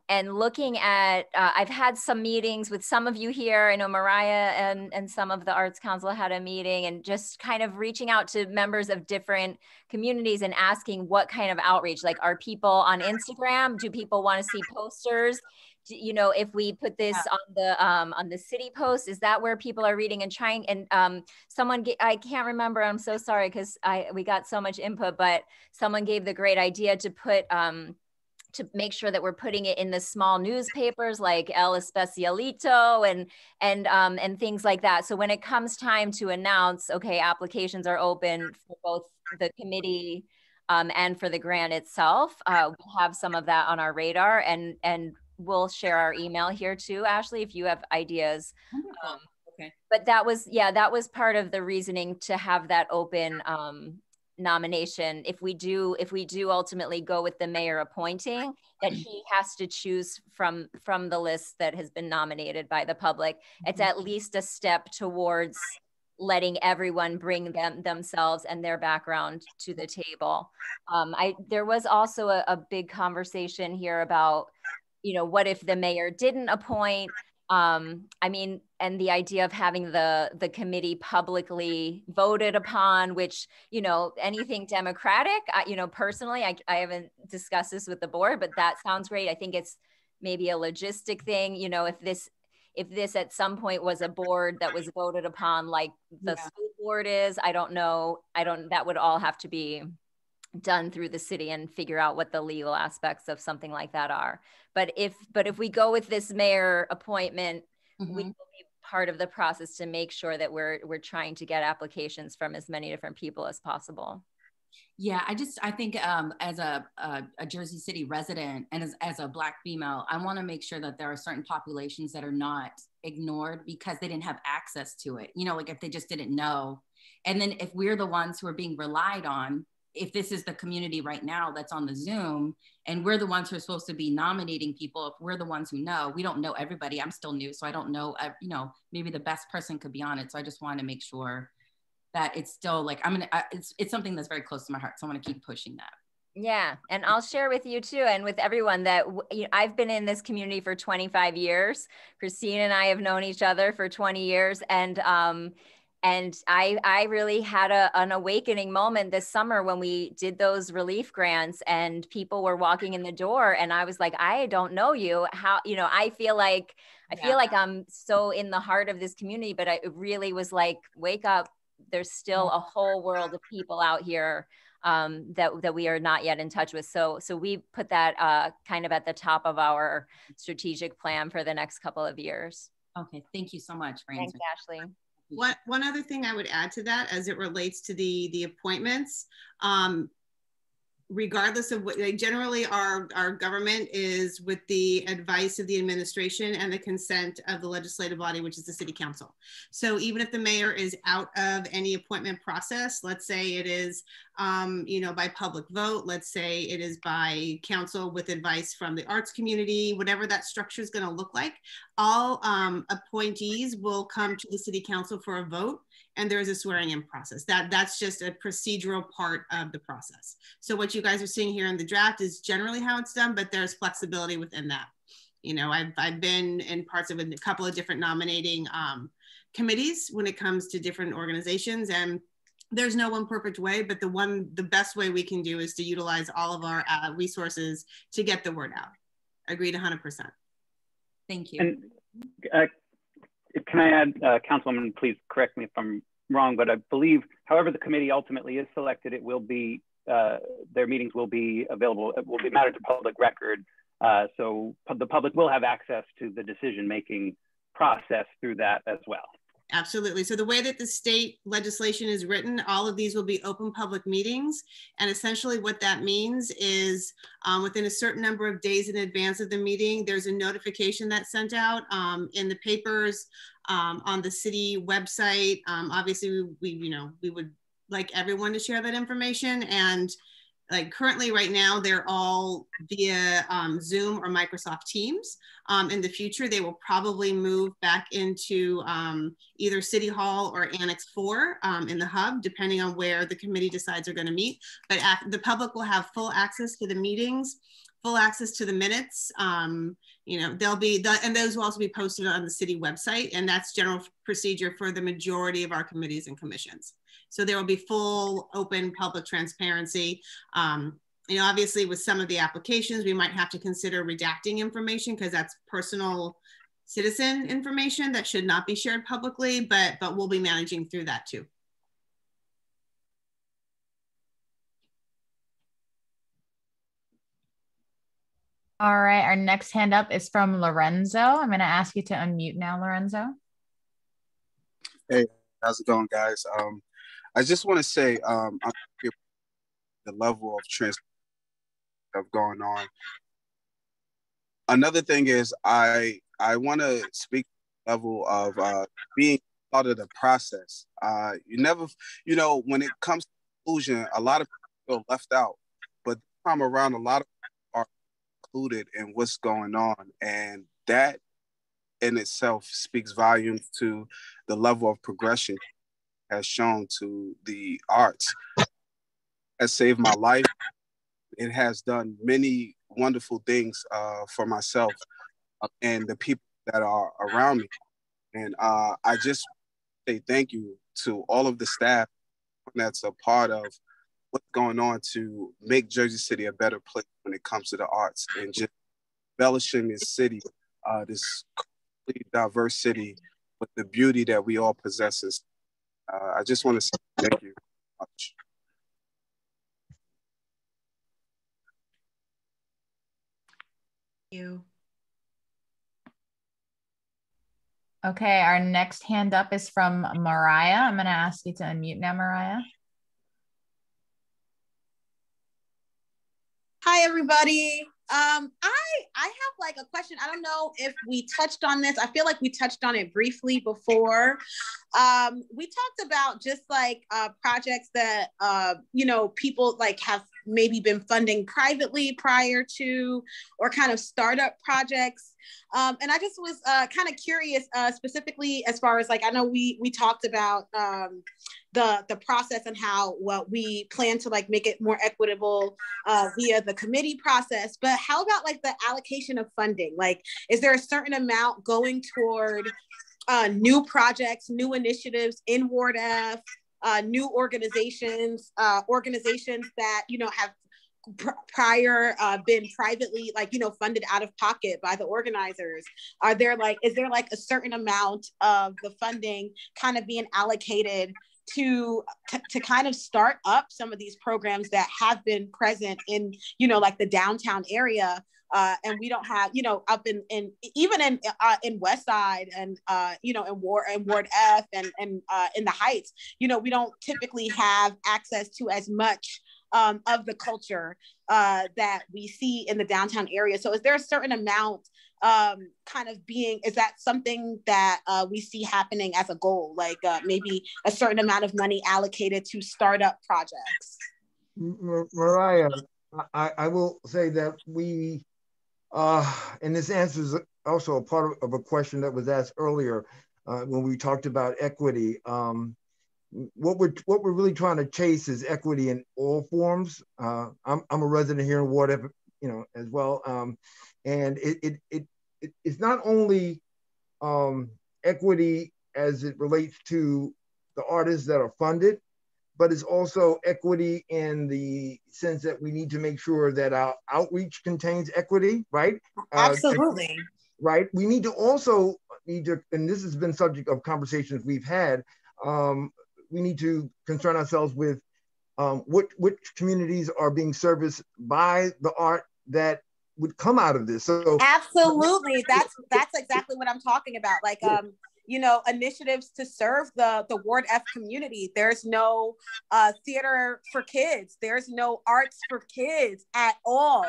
And looking at, I've had some meetings with some of you here. I know Mariah and some of the Arts Council had a meeting, and just kind of reaching out to members of different communities and asking what kind of outreach, like, are people on Instagram? Do people want to see posters? You know, if we put this on the city post, is that where people are reading and trying? And I can't remember, I'm so sorry, because we got so much input, but someone gave the great idea to put, to make sure that we're putting it in the small newspapers like El Especialito and things like that. So when it comes time to announce, okay, applications are open for both the committee and for the grant itself, we'll have some of that on our radar, and we'll share our email here too, Ashley, if you have ideas. Okay. But that was part of the reasoning to have that open nomination. If we do ultimately go with the mayor appointing, that he has to choose from the list that has been nominated by the public. It's at least a step towards letting everyone bring themselves and their background to the table. There was also a big conversation here about, you know, what if the mayor didn't appoint? I mean, and the idea of having the committee publicly voted upon, which, you know, anything democratic, you know, personally, I haven't discussed this with the board, but that sounds great. I think it's maybe a logistic thing, you know, if this at some point was a board that was voted upon, like the school board is, I don't know. That would all have to be done through the city and figure out what the legal aspects of something like that are. But if we go with this mayor appointment, we will be part of the process to make sure that we're trying to get applications from as many different people as possible. Yeah, I think as a Jersey City resident and as a Black female, I want to make sure that there are certain populations that are not ignored because they didn't have access to it. You know, like if they just didn't know. And then if we're the ones who are being relied on, if this is the community right now that's on the Zoom and we're the ones who are supposed to be nominating people, if we're the ones who know, we don't know everybody. I'm still new, so I don't know, you know, maybe the best person could be on it. So I just want to make sure that it's still like, it's something that's very close to my heart. So I want to keep pushing that. Yeah. And I'll share with you too, and with everyone that I've been in this community for 25 years. Christine and I have known each other for 20 years. And I really had an awakening moment this summer when we did those relief grants and people were walking in the door and I was like, I don't know you. How, you know, I feel like I'm so in the heart of this community, but it really was like, wake up. There's still a whole world of people out here that we are not yet in touch with. So we put that kind of at the top of our strategic plan for the next couple of years. Okay, thank you so much for answering. Thanks, Ashley. One other thing I would add to that as it relates to the appointments, regardless of what, like generally our government is with the advice of the administration and the consent of the legislative body, which is the city council. So even if the mayor is out of any appointment process, let's say it is, you know, by public vote, let's say it is by council with advice from the arts community, whatever that structure is going to look like, all appointees will come to the city council for a vote. And there is a swearing in process. That's just a procedural part of the process. So what you guys are seeing here in the draft is generally how it's done, but there's flexibility within that. You know, I've been in parts of a couple of different nominating committees when it comes to different organizations, and there's no one perfect way, but the best way we can do is to utilize all of our resources to get the word out. Agreed 100%. Thank you. And can I add, Councilwoman, please correct me if I'm wrong, but I believe however the committee ultimately is selected, it will be, their meetings will be available, it will be matter to public record. So the public will have access to the decision-making process through that as well. Absolutely. So the way that the state legislation is written, all of these will be open public meetings. And essentially what that means is within a certain number of days in advance of the meeting, there's a notification that's sent out in the papers, on the city website. Obviously, we would like everyone to share that information. And like currently right now, they're all via Zoom or Microsoft Teams. In the future, they will probably move back into either City Hall or Annex 4 in the hub, depending on where the committee decides they're going to meet. But the public will have full access to the meetings, full access to the minutes. You know, and those will also be posted on the city website. And that's general procedure for the majority of our committees and commissions. So there will be full, open, public transparency. You know, obviously with some of the applications, we might have to consider redacting information because that's personal citizen information that should not be shared publicly, but we'll be managing through that too. All right, our next hand up is from Lorenzo. I'm going to ask you to unmute now, Lorenzo. Hey, how's it going, guys? I just want to say I'm the level of transparency going on. Another thing is I want to speak to the level of being part of the process. You know, when it comes to inclusion, a lot of people feel left out, but this time around, a lot of people are included in what's going on, and that in itself speaks volumes to the level of progression has shown to the arts. It has saved my life. It has done many wonderful things for myself and the people that are around me. And I just say thank you to all of the staff that's a part of what's going on to make Jersey City a better place when it comes to the arts and just embellishing this city, this completely diverse city with the beauty that we all possess. I just want to say thank you very much. Thank you. Okay, our next hand up is from Mariah. I'm going to ask you to unmute now, Mariah. Hi, everybody. I have like a question. I don't know if we touched on this. I feel like we touched on it briefly before. We talked about just like projects that, you know, people like have maybe been funding privately prior to, or kind of startup projects. And I just was kind of curious, specifically as far as like, I know we talked about the process and how we plan to like make it more equitable via the committee process, but how about like the allocation of funding? Like, is there a certain amount going toward new projects, new initiatives in Ward F, new organizations that, you know, have prior been privately, like, you know, funded out of pocket by the organizers? Is there like a certain amount of the funding kind of being allocated to kind of start up some of these programs that have been present in, you know, like the downtown area, and we don't have, you know, up in even in West Side and you know, in Ward F and in the Heights, you know, we don't typically have access to as much of the culture that we see in the downtown area. So is there a certain amount is that something that we see happening as a goal, like maybe a certain amount of money allocated to startup projects? Mariah, I will say that we, and this answer is also a part of a question that was asked earlier when we talked about equity. What we're really trying to chase is equity in all forms. I'm a resident here in Ward F, you know, as well, and it's not only equity as it relates to the artists that are funded, but it's also equity in the sense that we need to make sure that our outreach contains equity, right? Absolutely. Right. We need to, and this has been subject of conversations we've had. We need to concern ourselves with which communities are being serviced by the art that would come out of this. So absolutely, that's exactly what I'm talking about. Like, you know, initiatives to serve the Ward F community. There's no theater for kids. There's no arts for kids at all.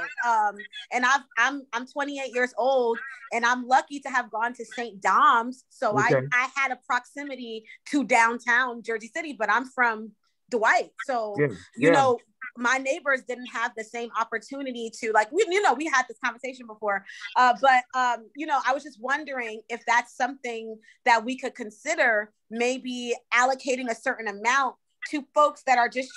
And I'm 28 years old, and I'm lucky to have gone to St. Dom's. So okay. I had a proximity to downtown Jersey City, but I'm from Dwight. So, you know, my neighbors didn't have the same opportunity to, like, we had this conversation before, but you know, I was just wondering if that's something that we could consider, maybe allocating a certain amount to folks that are just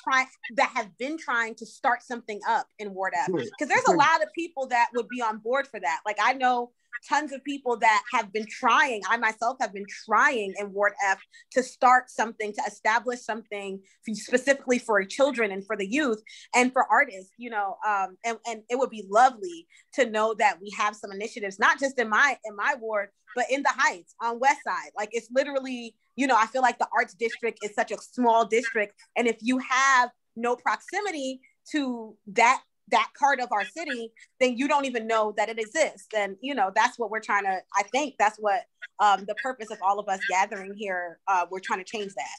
have been trying to start something up in Ward F. Because there's a lot of people that would be on board for that. Like, I know tons of people that have been trying. I myself have been trying in Ward F to start something, to establish something specifically for children and for the youth and for artists, you know, and it would be lovely to know that we have some initiatives, not just in my ward, but in the Heights, on West Side. Like, it's literally, you know, I feel like the arts district is such a small district. And if you have no proximity to that part of our city, then you don't even know that it exists. And, you know, that's what we're trying to, I think that's what the purpose of all of us gathering here, we're trying to change that.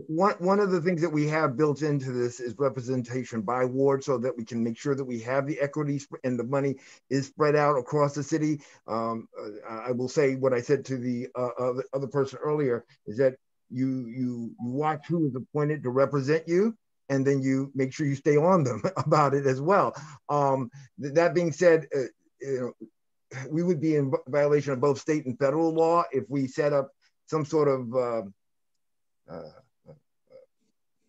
One of the things that we have built into this is representation by ward, so that we can make sure that we have the equity and the money is spread out across the city. I will say what I said to the other person earlier is that you watch who is appointed to represent you, and then you make sure you stay on them about it as well. That being said, you know, we would be in violation of both state and federal law if we set up some sort of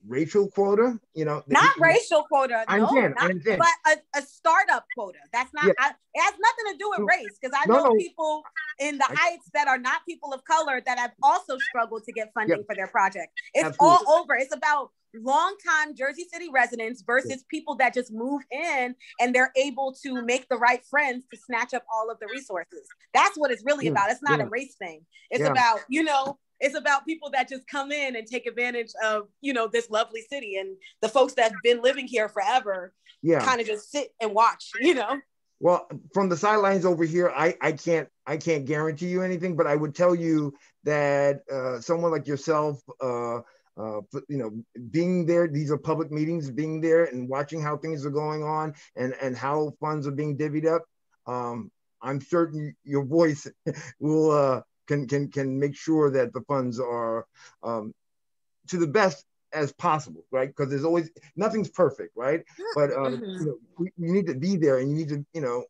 racial quota, you know. Not racial quota, but a startup quota. That's not, it has nothing to do with race, because I know people in the Heights that are not people of color that have also struggled to get funding for their project. It's all over. It's about longtime Jersey City residents versus people that just move in and they're able to make the right friends to snatch up all of the resources. That's what it's really about. It's not a race thing. It's about, you know, it's about people that just come in and take advantage of, you know, this lovely city, and the folks that have been living here forever kind of just sit and watch, you know. Well, from the sidelines over here, I can't guarantee you anything, but I would tell you that someone like yourself, you know, being there, these are public meetings, being there and watching how things are going on and how funds are being divvied up. I'm certain your voice will can make sure that the funds are to the best as possible, right? Because there's always, nothing's perfect, right? But you know, you need to be there, and you need to, you know,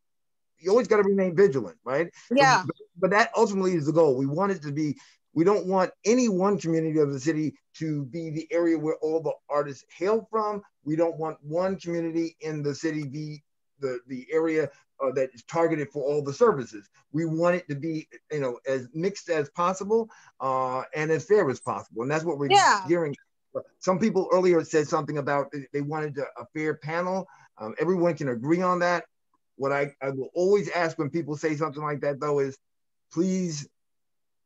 you always got to remain vigilant, right? Yeah. But that ultimately is the goal. We want it to be, we don't want any one community of the city to be the area where all the artists hail from. We don't want one community in the city be the area that is targeted for all the services. We want it to be, you know, as mixed as possible and as fair as possible. And that's what we're gearing. Some people earlier said something about they wanted a fair panel. Everyone can agree on that. What I will always ask when people say something like that, though, is please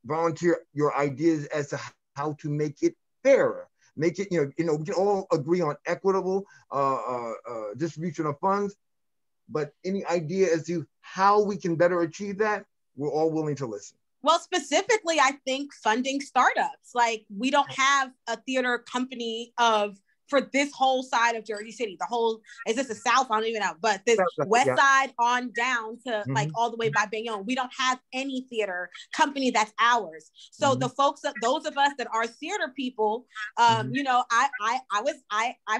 volunteer your ideas as to how to make it fairer. Make it, you know, we can all agree on equitable distribution of funds, but any idea as to how we can better achieve that, we're all willing to listen. Well, specifically, I think funding startups. Like, we don't have a theater company for this whole side of Jersey City. The whole, is this the South? I don't even know, but this West Side on down to like all the way by Bayonne. We don't have any theater company that's ours. So the folks, those of us that are theater people, you know, I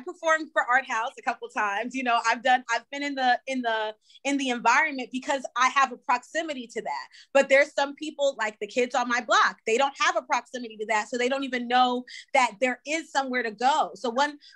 performed for Art House a couple times. You know, I've been in the environment because I have a proximity to that. But there's some people like the kids on my block, they don't have a proximity to that. So they don't even know that there is somewhere to go. So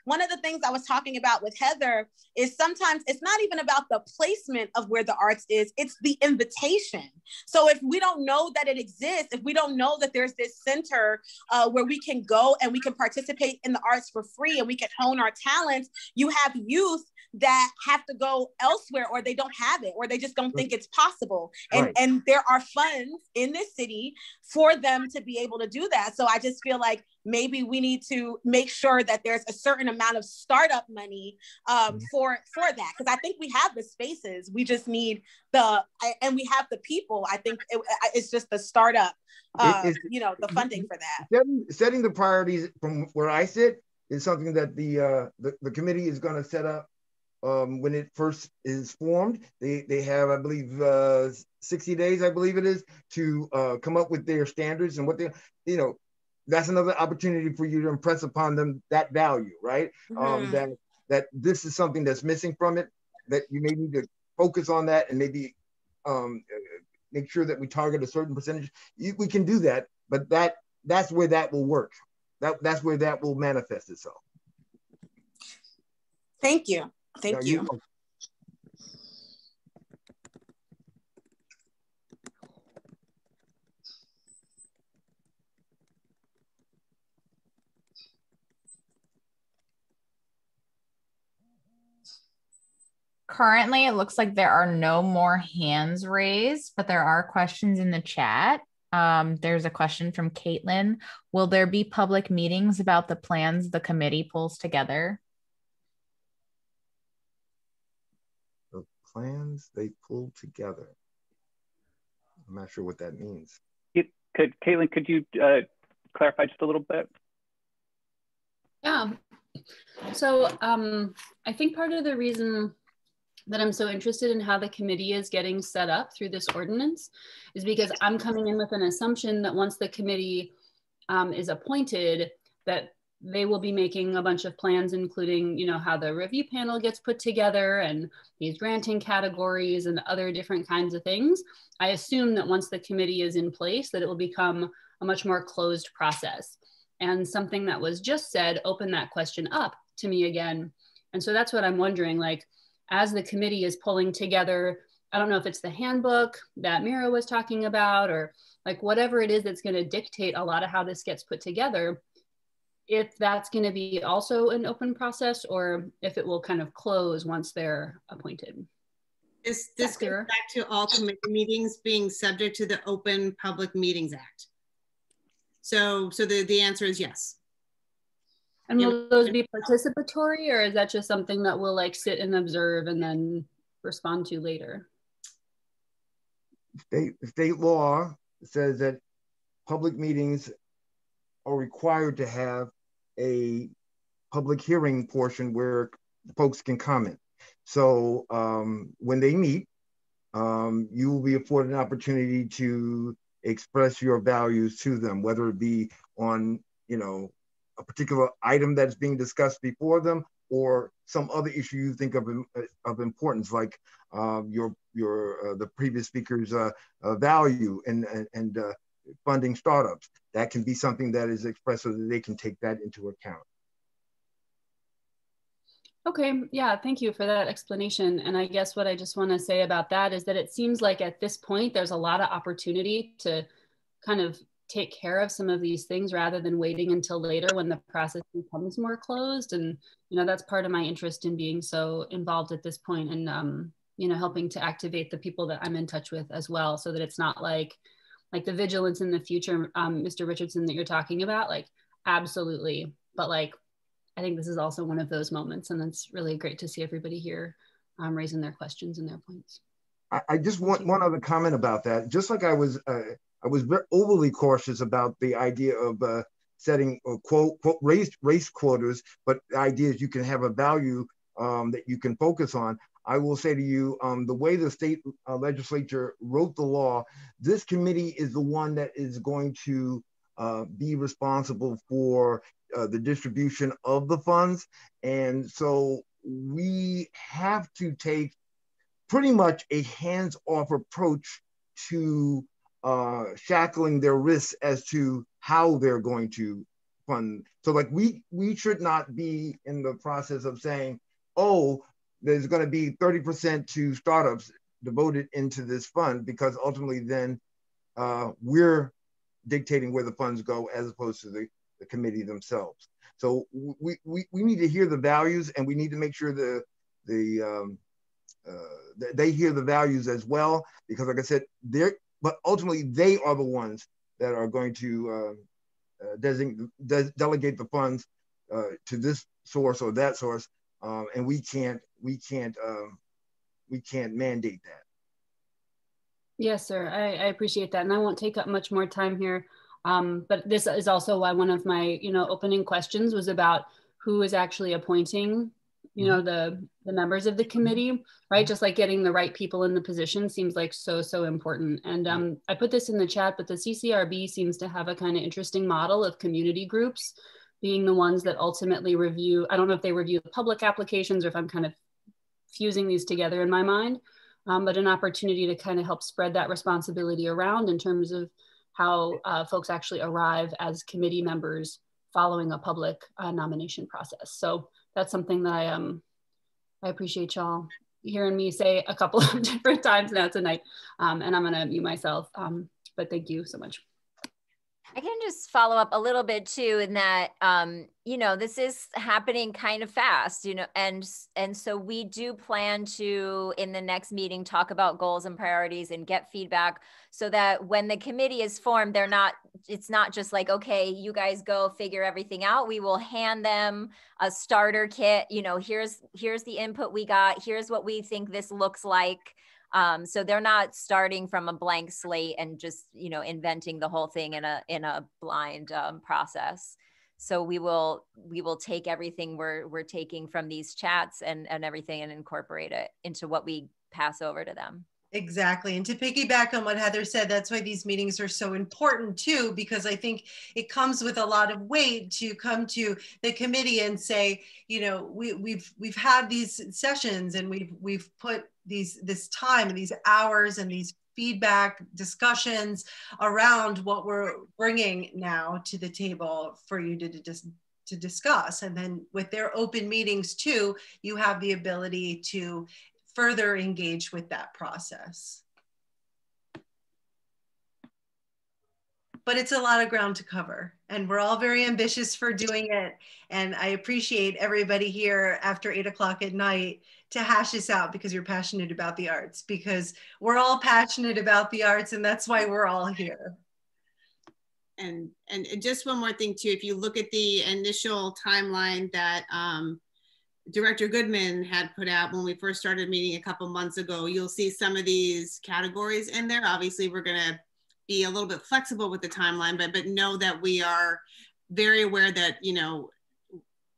one of the things I was talking about with Heather is sometimes it's not even about the placement of where the arts is, it's the invitation. So if we don't know that it exists, if we don't know that there's this center where we can go and we can participate in the arts for free and we can hone our talents, you have youth that have to go elsewhere, or they don't have it, or they just don't think it's possible. And there are funds in this city for them to be able to do that. So I just feel like maybe we need to make sure that there's a certain amount of startup money for that. Because I think we have the spaces, we just need and we have the people. I think it's just the startup, you know, the funding for that. Setting the priorities from where I sit is something that the committee is going to set up. When it first is formed, they have, I believe, 60 days, I believe it is, to come up with their standards and what they, you know, that's another opportunity for you to impress upon them that value, right? That this is something that's missing from it, that you may need to focus on that and maybe make sure that we target a certain percentage. We can do that, but that's where that will work. That's where that will manifest itself. Thank you. Thank you. Currently, it looks like there are no more hands raised, but there are questions in the chat. There's a question from Caitlin. Will there be public meetings about the plans the committee pulls together? Plans they pull together. I'm not sure what that means. Caitlin, could you clarify just a little bit? Yeah. So I think part of the reason that I'm so interested in how the committee is getting set up through this ordinance is because I'm coming in with an assumption that once the committee is appointed, that they will be making a bunch of plans, including, you know, how the review panel gets put together and these granting categories and other different kinds of things. I assume that once the committee is in place, that it will become a much more closed process. And something that was just said opened that question up to me again. And so that's what I'm wondering, like, as the committee is pulling together, I don't know if it's the handbook that Mira was talking about, or like whatever it is that's going to dictate a lot of how this gets put together, if that's going to be also an open process or if it will kind of close once they're appointed. This goes back to all committee meetings being subject to the Open Public Meetings Act. So the answer is yes. And will those be participatory, or is that just something that we'll like sit and observe and then respond to later? State law says that public meetings are required to have a public hearing portion where folks can comment. So when they meet, you will be afforded an opportunity to express your values to them, whether it be on, you know, a particular item that's being discussed before them, or some other issue you think of importance, like the previous speaker's value and funding startups. That can be something that is expressed so that they can take that into account. Okay, yeah, thank you for that explanation. And I guess what I just want to say about that is that it seems like at this point, there's a lot of opportunity to kind of take care of some of these things rather than waiting until later when the process becomes more closed. And, you know, that's part of my interest in being so involved at this point and, you know, helping to activate the people that I'm in touch with as well, so that it's not like the vigilance in the future, Mr. Richardson, that you're talking about, like, absolutely. But like, I think this is also one of those moments, and it's really great to see everybody here raising their questions and their points. I just want one other comment about that. Just like I was very overly cautious about the idea of setting quote race quotas, but the idea is you can have a value that you can focus on. I will say to you, the way the state legislature wrote the law, this committee is the one that is going to be responsible for the distribution of the funds. And so we have to take pretty much a hands-off approach to shackling their risks as to how they're going to fund. So like we should not be in the process of saying, oh, there's going to be 30% to startups devoted into this fund, because ultimately then we're dictating where the funds go as opposed to the committee themselves. So we need to hear the values, and we need to make sure they hear the values as well, because like I said, but ultimately they are the ones that are going to delegate the funds to this source or that source, and we can't mandate that. Yes, sir. I appreciate that, and I won't take up much more time here. But this is also why one of my, you know, opening questions was about who is actually appointing, you know, the members of the committee, right? Just like getting the right people in the position seems like so important. And I put this in the chat, but the CCRB seems to have a kind of interesting model of community groups being the ones that ultimately review. I don't know if they review public applications or if I'm kind of fusing these together in my mind, but an opportunity to kind of help spread that responsibility around in terms of how folks actually arrive as committee members following a public nomination process. So that's something that I appreciate y'all hearing me say a couple of different times now tonight. And I'm gonna mute myself, but thank you so much. I can just follow up a little bit too in that, you know, this is happening kind of fast, you know, and so we do plan to, in the next meeting, talk about goals and priorities and get feedback so that when the committee is formed, it's not just like, okay, you guys go figure everything out. We will hand them a starter kit, you know, here's the input we got, here's what we think this looks like. So they're not starting from a blank slate and just, you know, inventing the whole thing in a blind process. So we will take everything we're taking from these chats and everything and incorporate it into what we pass over to them. Exactly. And to piggyback on what Heather said, that's why these meetings are so important too, because I think it comes with a lot of weight to come to the committee and say, you know, we've had these sessions and we've put this time and these hours and these feedback discussions around what we're bringing now to the table for you to discuss. And then with their open meetings too, you have the ability to further engage with that process. But it's a lot of ground to cover, and we're all very ambitious for doing it. And I appreciate everybody here after 8 o'clock at night to hash this out, because you're passionate about the arts, because we're all passionate about the arts, and that's why we're all here. And just one more thing too, if you look at the initial timeline that Director Goodman had put out when we first started meeting a couple months ago, you'll see some of these categories in there. Obviously, we're going to be a little bit flexible with the timeline, but know that we are very aware that, you know,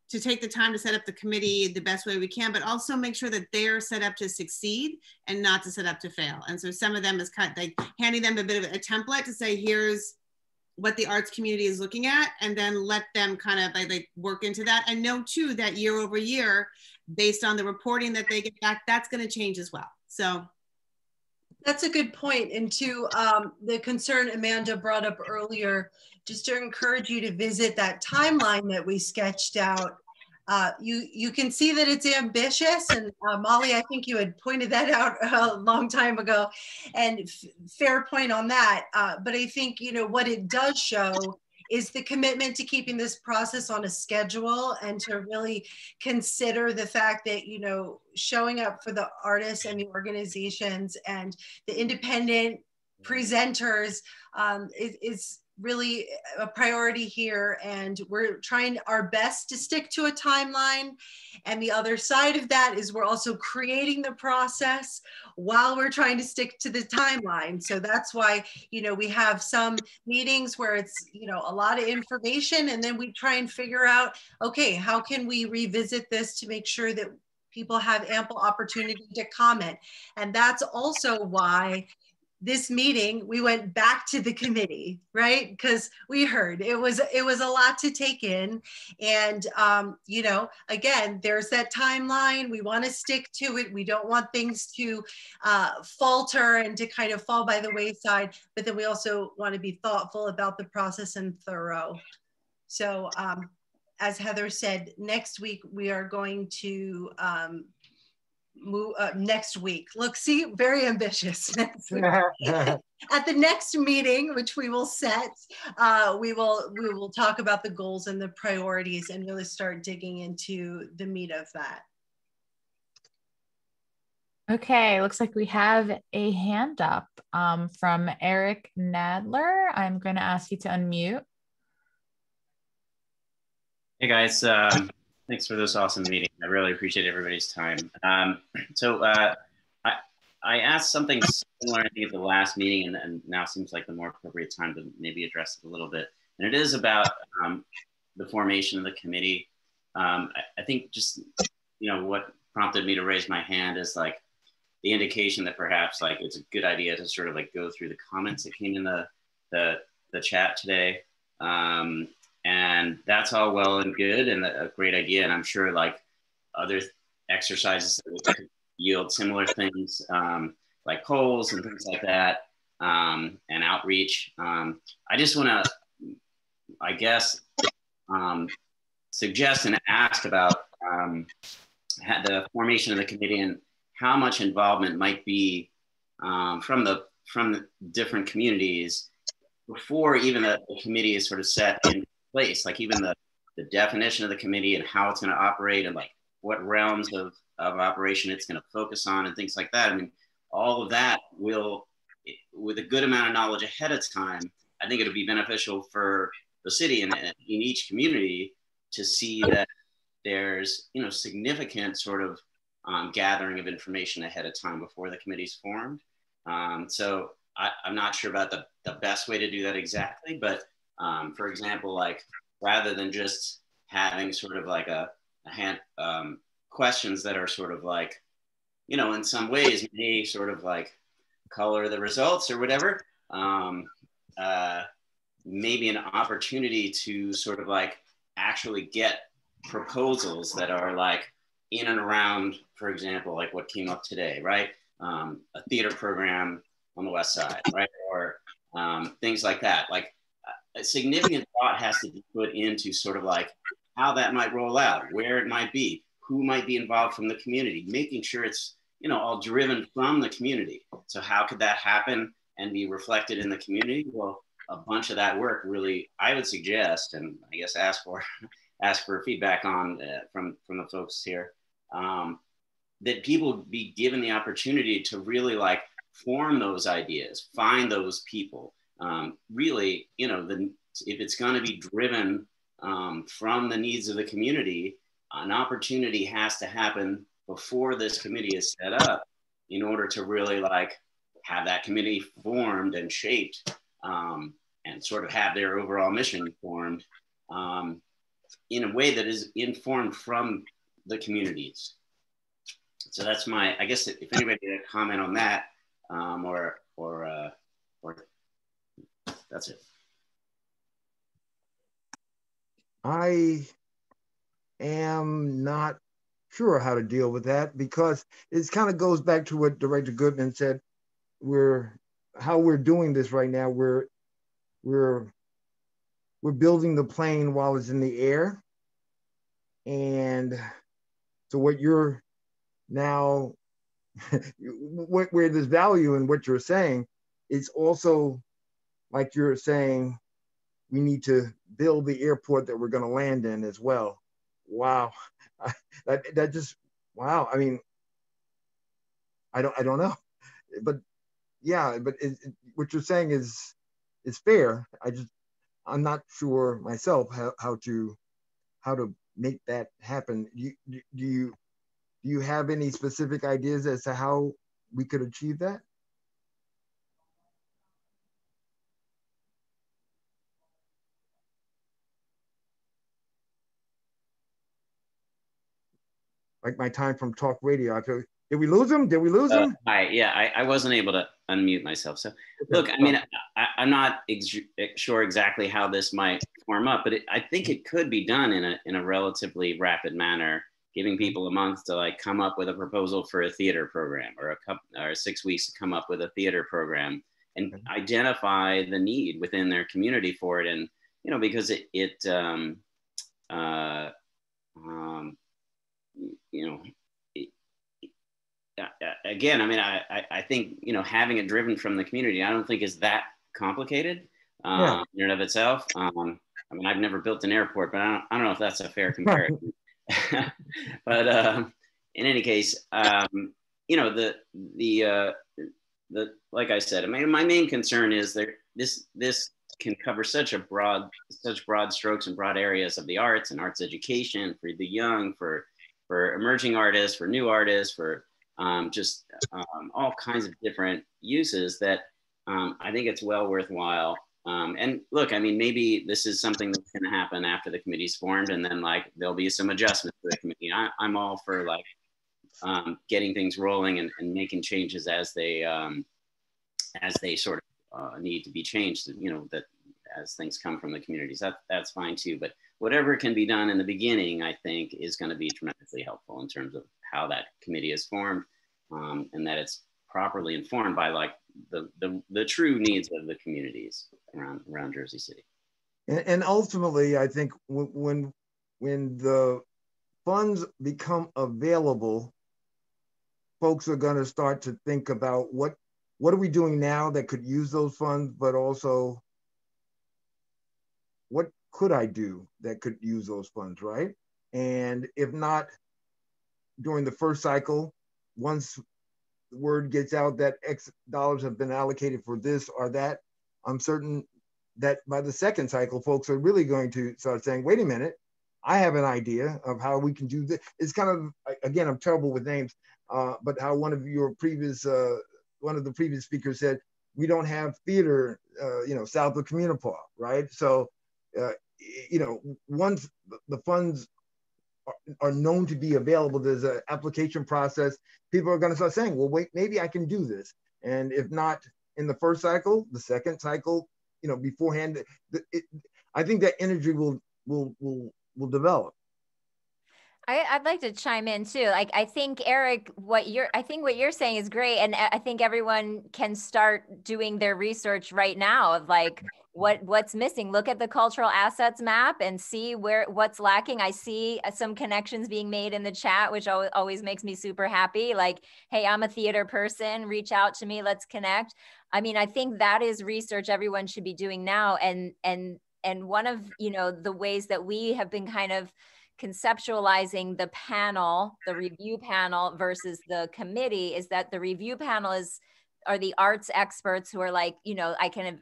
to take the time to set up the committee the best way we can, but also make sure that they're set up to succeed and not to set up to fail. And so some of them is kind of like handing them a bit of a template to say, here's what the arts community is looking at, and then let them kind of like work into that. And know too that year over year, based on the reporting that they get back, that's going to change as well. So that's a good point. And to the concern Amanda brought up earlier, just to encourage you to visit that timeline that we sketched out. You can see that it's ambitious, and Molly, I think you had pointed that out a long time ago, and fair point on that. But I think, you know, what it does show is the commitment to keeping this process on a schedule, and to really consider the fact that, you know, showing up for the artists and the organizations and the independent presenters is really a priority here. And we're trying our best to stick to a timeline. And the other side of that is we're also creating the process while we're trying to stick to the timeline. So that's why, you know, we have some meetings where it's, you know, a lot of information, and then we try and figure out, okay, how can we revisit this to make sure that people have ample opportunity to comment? And that's also why this meeting, we went back to the committee, right? Because we heard it was a lot to take in. And, you know, again, there's that timeline. We want to stick to it. We don't want things to falter and to kind of fall by the wayside. But then we also want to be thoughtful about the process and thorough. So as Heather said, next week we are going to next week. Look, see, very ambitious. Next week. At the next meeting, which we will set, we will talk about the goals and the priorities, and really start digging into the meat of that. Okay, looks like we have a hand up from Eric Nadler. I'm going to ask you to unmute. Hey guys. Thanks for this awesome meeting. I really appreciate everybody's time. I asked something similar, I think, at the last meeting, and now seems like the more appropriate time to maybe address it a little bit. And it is about the formation of the committee. I think just, you know, what prompted me to raise my hand is like the indication that perhaps like it's a good idea to sort of like go through the comments that came in the chat today. And that's all well and good and a great idea. And I'm sure like other exercises that would yield similar things, like polls and things like that, and outreach. I just want to, I guess, suggest and ask about the formation of the committee and how much involvement might be from the different communities before even the committee is sort of set in place, like even the definition of the committee and how it's going to operate and like what realms of operation it's going to focus on and things like that. I mean, all of that will, with a good amount of knowledge ahead of time, I think it'll be beneficial for the city and in each community to see that there's, you know, significant sort of gathering of information ahead of time before the committee's formed. So I'm not sure about the best way to do that exactly, but for example, like rather than just having sort of like a hand questions that are sort of like, you know, in some ways may sort of like color the results or whatever, maybe an opportunity to sort of like actually get proposals that are like in and around, for example, like what came up today, right? A theater program on the West Side, right? Or things like that. Like a significant thought has to be put into sort of like how that might roll out, where it might be, who might be involved from the community, making sure it's, you know, all driven from the community. So how could that happen and be reflected in the community? Well, a bunch of that work really, I would suggest, and I guess ask for feedback on from the folks here, that people be given the opportunity to really like form those ideas, find those people. Really, you know, if it's going to be driven from the needs of the community, an opportunity has to happen before this committee is set up in order to really like have that committee formed and shaped and sort of have their overall mission formed. in a way that is informed from the communities. So that's I guess if anybody had a comment on that, or that's it. I am not sure how to deal with that, because it kind of goes back to what Director Goodman said. How we're doing this right now. We're building the plane while it's in the air, and so what you're now, where there's value in what you're saying, it's also like you're saying we need to build the airport that we're going to land in as well. Wow, that just, wow. I mean, I don't know, but yeah, but what you're saying is fair. I'm not sure myself how to make that happen. Do you have any specific ideas as to how we could achieve that? Like my time from talk radio, I feel, did we lose him? Did we lose him? Hi, I wasn't able to unmute myself. So look, I mean, I'm not sure exactly how this might form up, but I think it could be done in a relatively rapid manner, giving people a month to like come up with a proposal for a theater program, or 6 weeks to come up with a theater program, and identify the need within their community for it. And, you know, because you know, again, I mean, I think, you know, having it driven from the community, I don't think is that complicated in and of itself. I mean, I've never built an airport, but I don't know if that's a fair comparison. But in any case, you know, the like I said, I mean, my main concern is that this can cover such broad strokes and broad areas of the arts and arts education for the young, for emerging artists, for new artists, for just all kinds of different uses that I think it's well worthwhile. And look, I mean, maybe this is something that's going to happen after the committee's formed, and then like there'll be some adjustments to the committee. I'm all for like getting things rolling and making changes as they sort of need to be changed. You know, that as things come from the communities, that's fine too. But whatever can be done in the beginning, I think, is going to be tremendously helpful in terms of how that committee is formed, and that it's properly informed by like the true needs of the communities around Jersey City. And ultimately, I think when the funds become available, folks are going to start to think about what are we doing now that could use those funds, but also what could I do that could use those funds, right? And if not during the first cycle, once the word gets out that X dollars have been allocated for this or that, I'm certain that by the second cycle, folks are really going to start saying, wait a minute, I have an idea of how we can do this. It's kind of, again, I'm terrible with names, but how one of the previous speakers said, we don't have theater, you know, south of Communipaw, right? So, you know, once the funds are known to be available, there's an application process, people are going to start saying, well, wait, maybe I can do this. And if not in the first cycle, the second cycle, you know, beforehand, I think that energy will develop. I'd like to chime in too. Like, I think, Eric, what you're saying is great. And I think everyone can start doing their research right now of like, what's missing. Look at the cultural assets map and see what's lacking. I see some connections being made in the chat, which always makes me super happy. Like, hey, I'm a theater person, reach out to me, let's connect. I mean, I think that is research everyone should be doing now. And one of, you know, the ways that we have been kind of conceptualizing the panel, the review panel versus the committee, is that the review panel are the arts experts who are like, you know,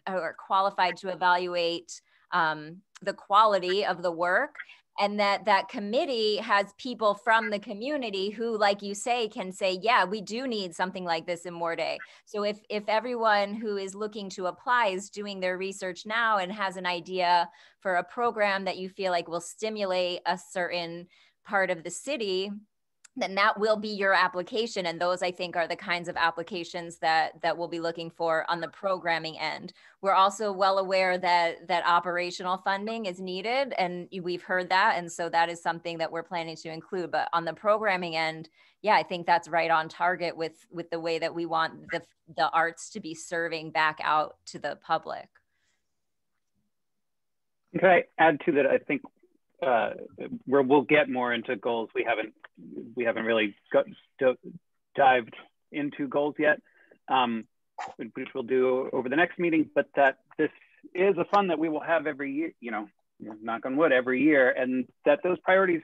are qualified to evaluate the quality of the work. And that committee has people from the community who, like you say, can say, yeah, we do need something like this in Morday. So if everyone who is looking to apply is doing their research now and has an idea for a program that you feel like will stimulate a certain part of the city, then that will be your application. And those, I think, are the kinds of applications that we'll be looking for on the programming end. We're also well aware that operational funding is needed, and we've heard that. And so that is something that we're planning to include. But on the programming end, yeah, I think that's right on target with the way that we want the arts to be serving back out to the public. Can I add to that? I think where we'll get more into goals. We haven't really dived into goals yet, which we'll do over the next meeting, but that this is a fund that we will have every year, you know, knock on wood, every year. And that those priorities,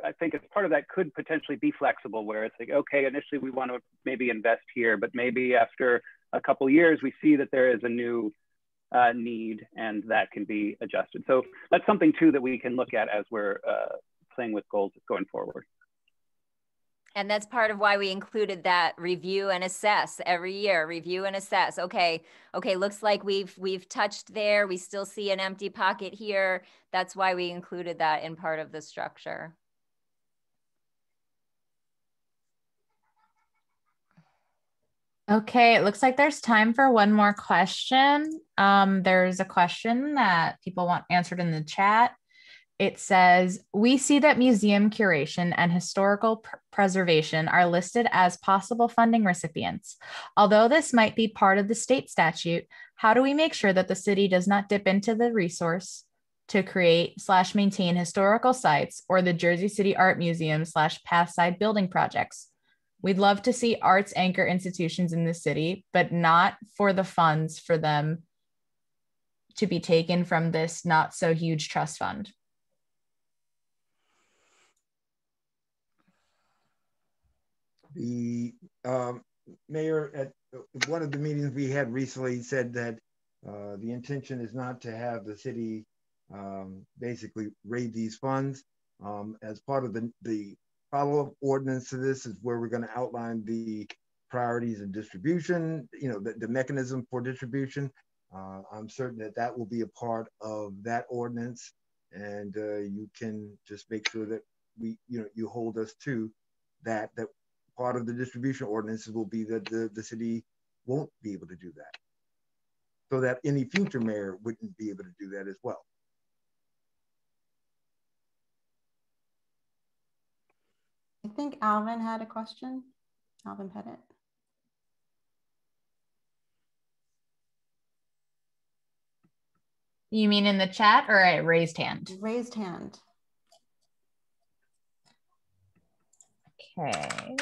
I think as part of that, could potentially be flexible, where it's like, okay, initially we want to maybe invest here, but maybe after a couple years, we see that there is a new need, and that can be adjusted. So that's something too that we can look at as we're playing with goals going forward. And that's part of why we included that review and assess every year, review and assess. Okay, looks like we've touched there. We still see an empty pocket here. That's why we included that in part of the structure. Okay, it looks like there's time for one more question. There's a question that people want answered in the chat. It says, we see that museum curation and historical preservation are listed as possible funding recipients. Although this might be part of the state statute, how do we make sure that the city does not dip into the resource to create/maintain historical sites or the Jersey City Art Museum /Pathside building projects? We'd love to see arts anchor institutions in the city, but not for the funds for them to be taken from this not so huge trust fund. The mayor at one of the meetings we had recently said that the intention is not to have the city basically raid these funds. As part of the follow-up ordinance to this is where we're going to outline the priorities of distribution, you know, the mechanism for distribution. I'm certain that that will be a part of that ordinance, and you can just make sure that you hold us to that part of the distribution ordinances will be that the city won't be able to do that, so that any future mayor wouldn't be able to do that as well. I think Alvin had a question. Alvin Pettit. You mean in the chat or a raised hand? Raised hand. Okay.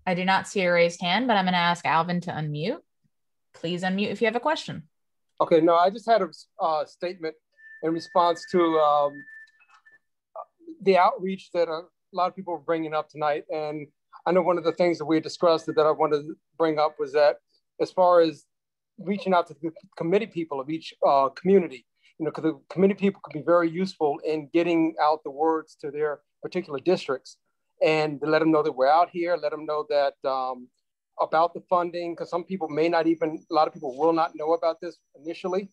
I do not see a raised hand, but I'm going to ask Alvin to unmute. Please unmute if you have a question. Okay, no, I just had a statement in response to the outreach that a lot of people are bringing up tonight. And I know one of the things that we discussed that I wanted to bring up was that as far as reaching out to the committee people of each community, you know, because the committee people could be very useful in getting out the words to their particular districts and to let them know that we're out here, let them know that about the funding, because some people may not even, a lot of people will not know about this initially.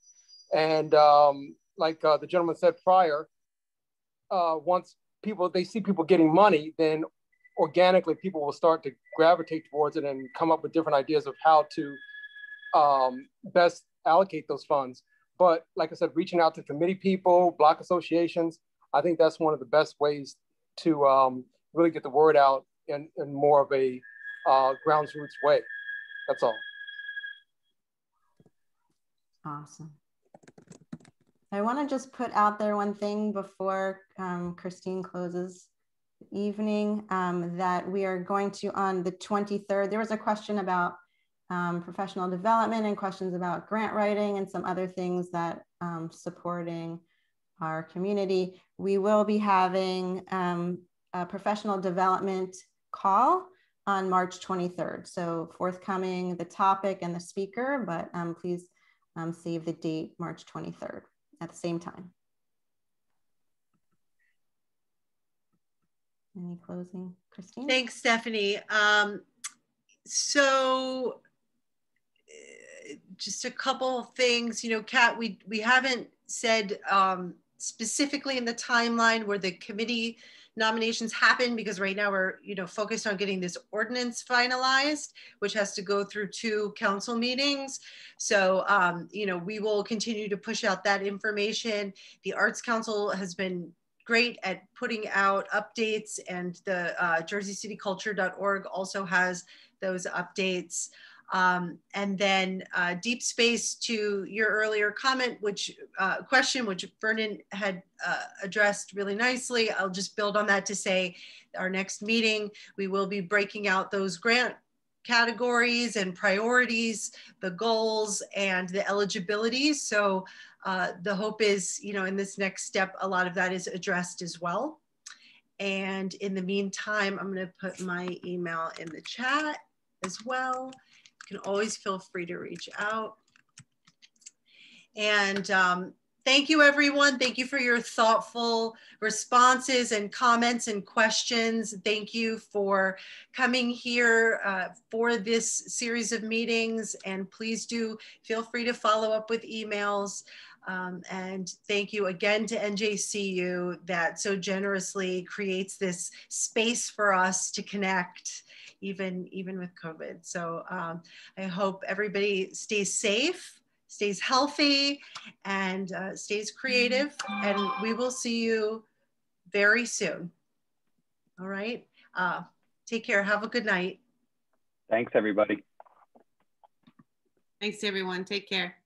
And like the gentleman said prior, once they see people getting money, then organically people will start to gravitate towards it and come up with different ideas of how to best allocate those funds. But like I said, reaching out to committee people, block associations, I think that's one of the best ways to really get the word out in more of a grounds roots way. That's all. Awesome. I want to just put out there one thing before Christine closes the evening, that we are going to, on the 23rd, there was a question about professional development and questions about grant writing and some other things that supporting our community. We will be having a professional development call on March 23rd. So forthcoming the topic and the speaker, but please save the date, March 23rd. at the same time. Any closing, Christine? Thanks, Stephanie. So just a couple things, you know, Kat, we haven't said specifically in the timeline where the committee nominations happen, because right now we're, you know, focused on getting this ordinance finalized, which has to go through 2 council meetings. So, you know, we will continue to push out that information. The Arts Council has been great at putting out updates, and the jerseycityculture.org also has those updates. And then Deep Space, to your earlier comment, question, which Vernon had addressed really nicely. I'll just build on that to say our next meeting, we will be breaking out those grant categories and priorities, the goals and the eligibility. So the hope is, you know, in this next step, a lot of that is addressed as well. And in the meantime, I'm going to put my email in the chat as well. You can always feel free to reach out. And thank you, everyone. Thank you for your thoughtful responses and comments and questions. Thank you for coming here for this series of meetings. And please do feel free to follow up with emails. And thank you again to NJCU that so generously creates this space for us to connect, even with COVID. So I hope everybody stays safe, stays healthy, and stays creative. And we will see you very soon. All right. Take care. Have a good night. Thanks, everybody. Thanks, everyone. Take care.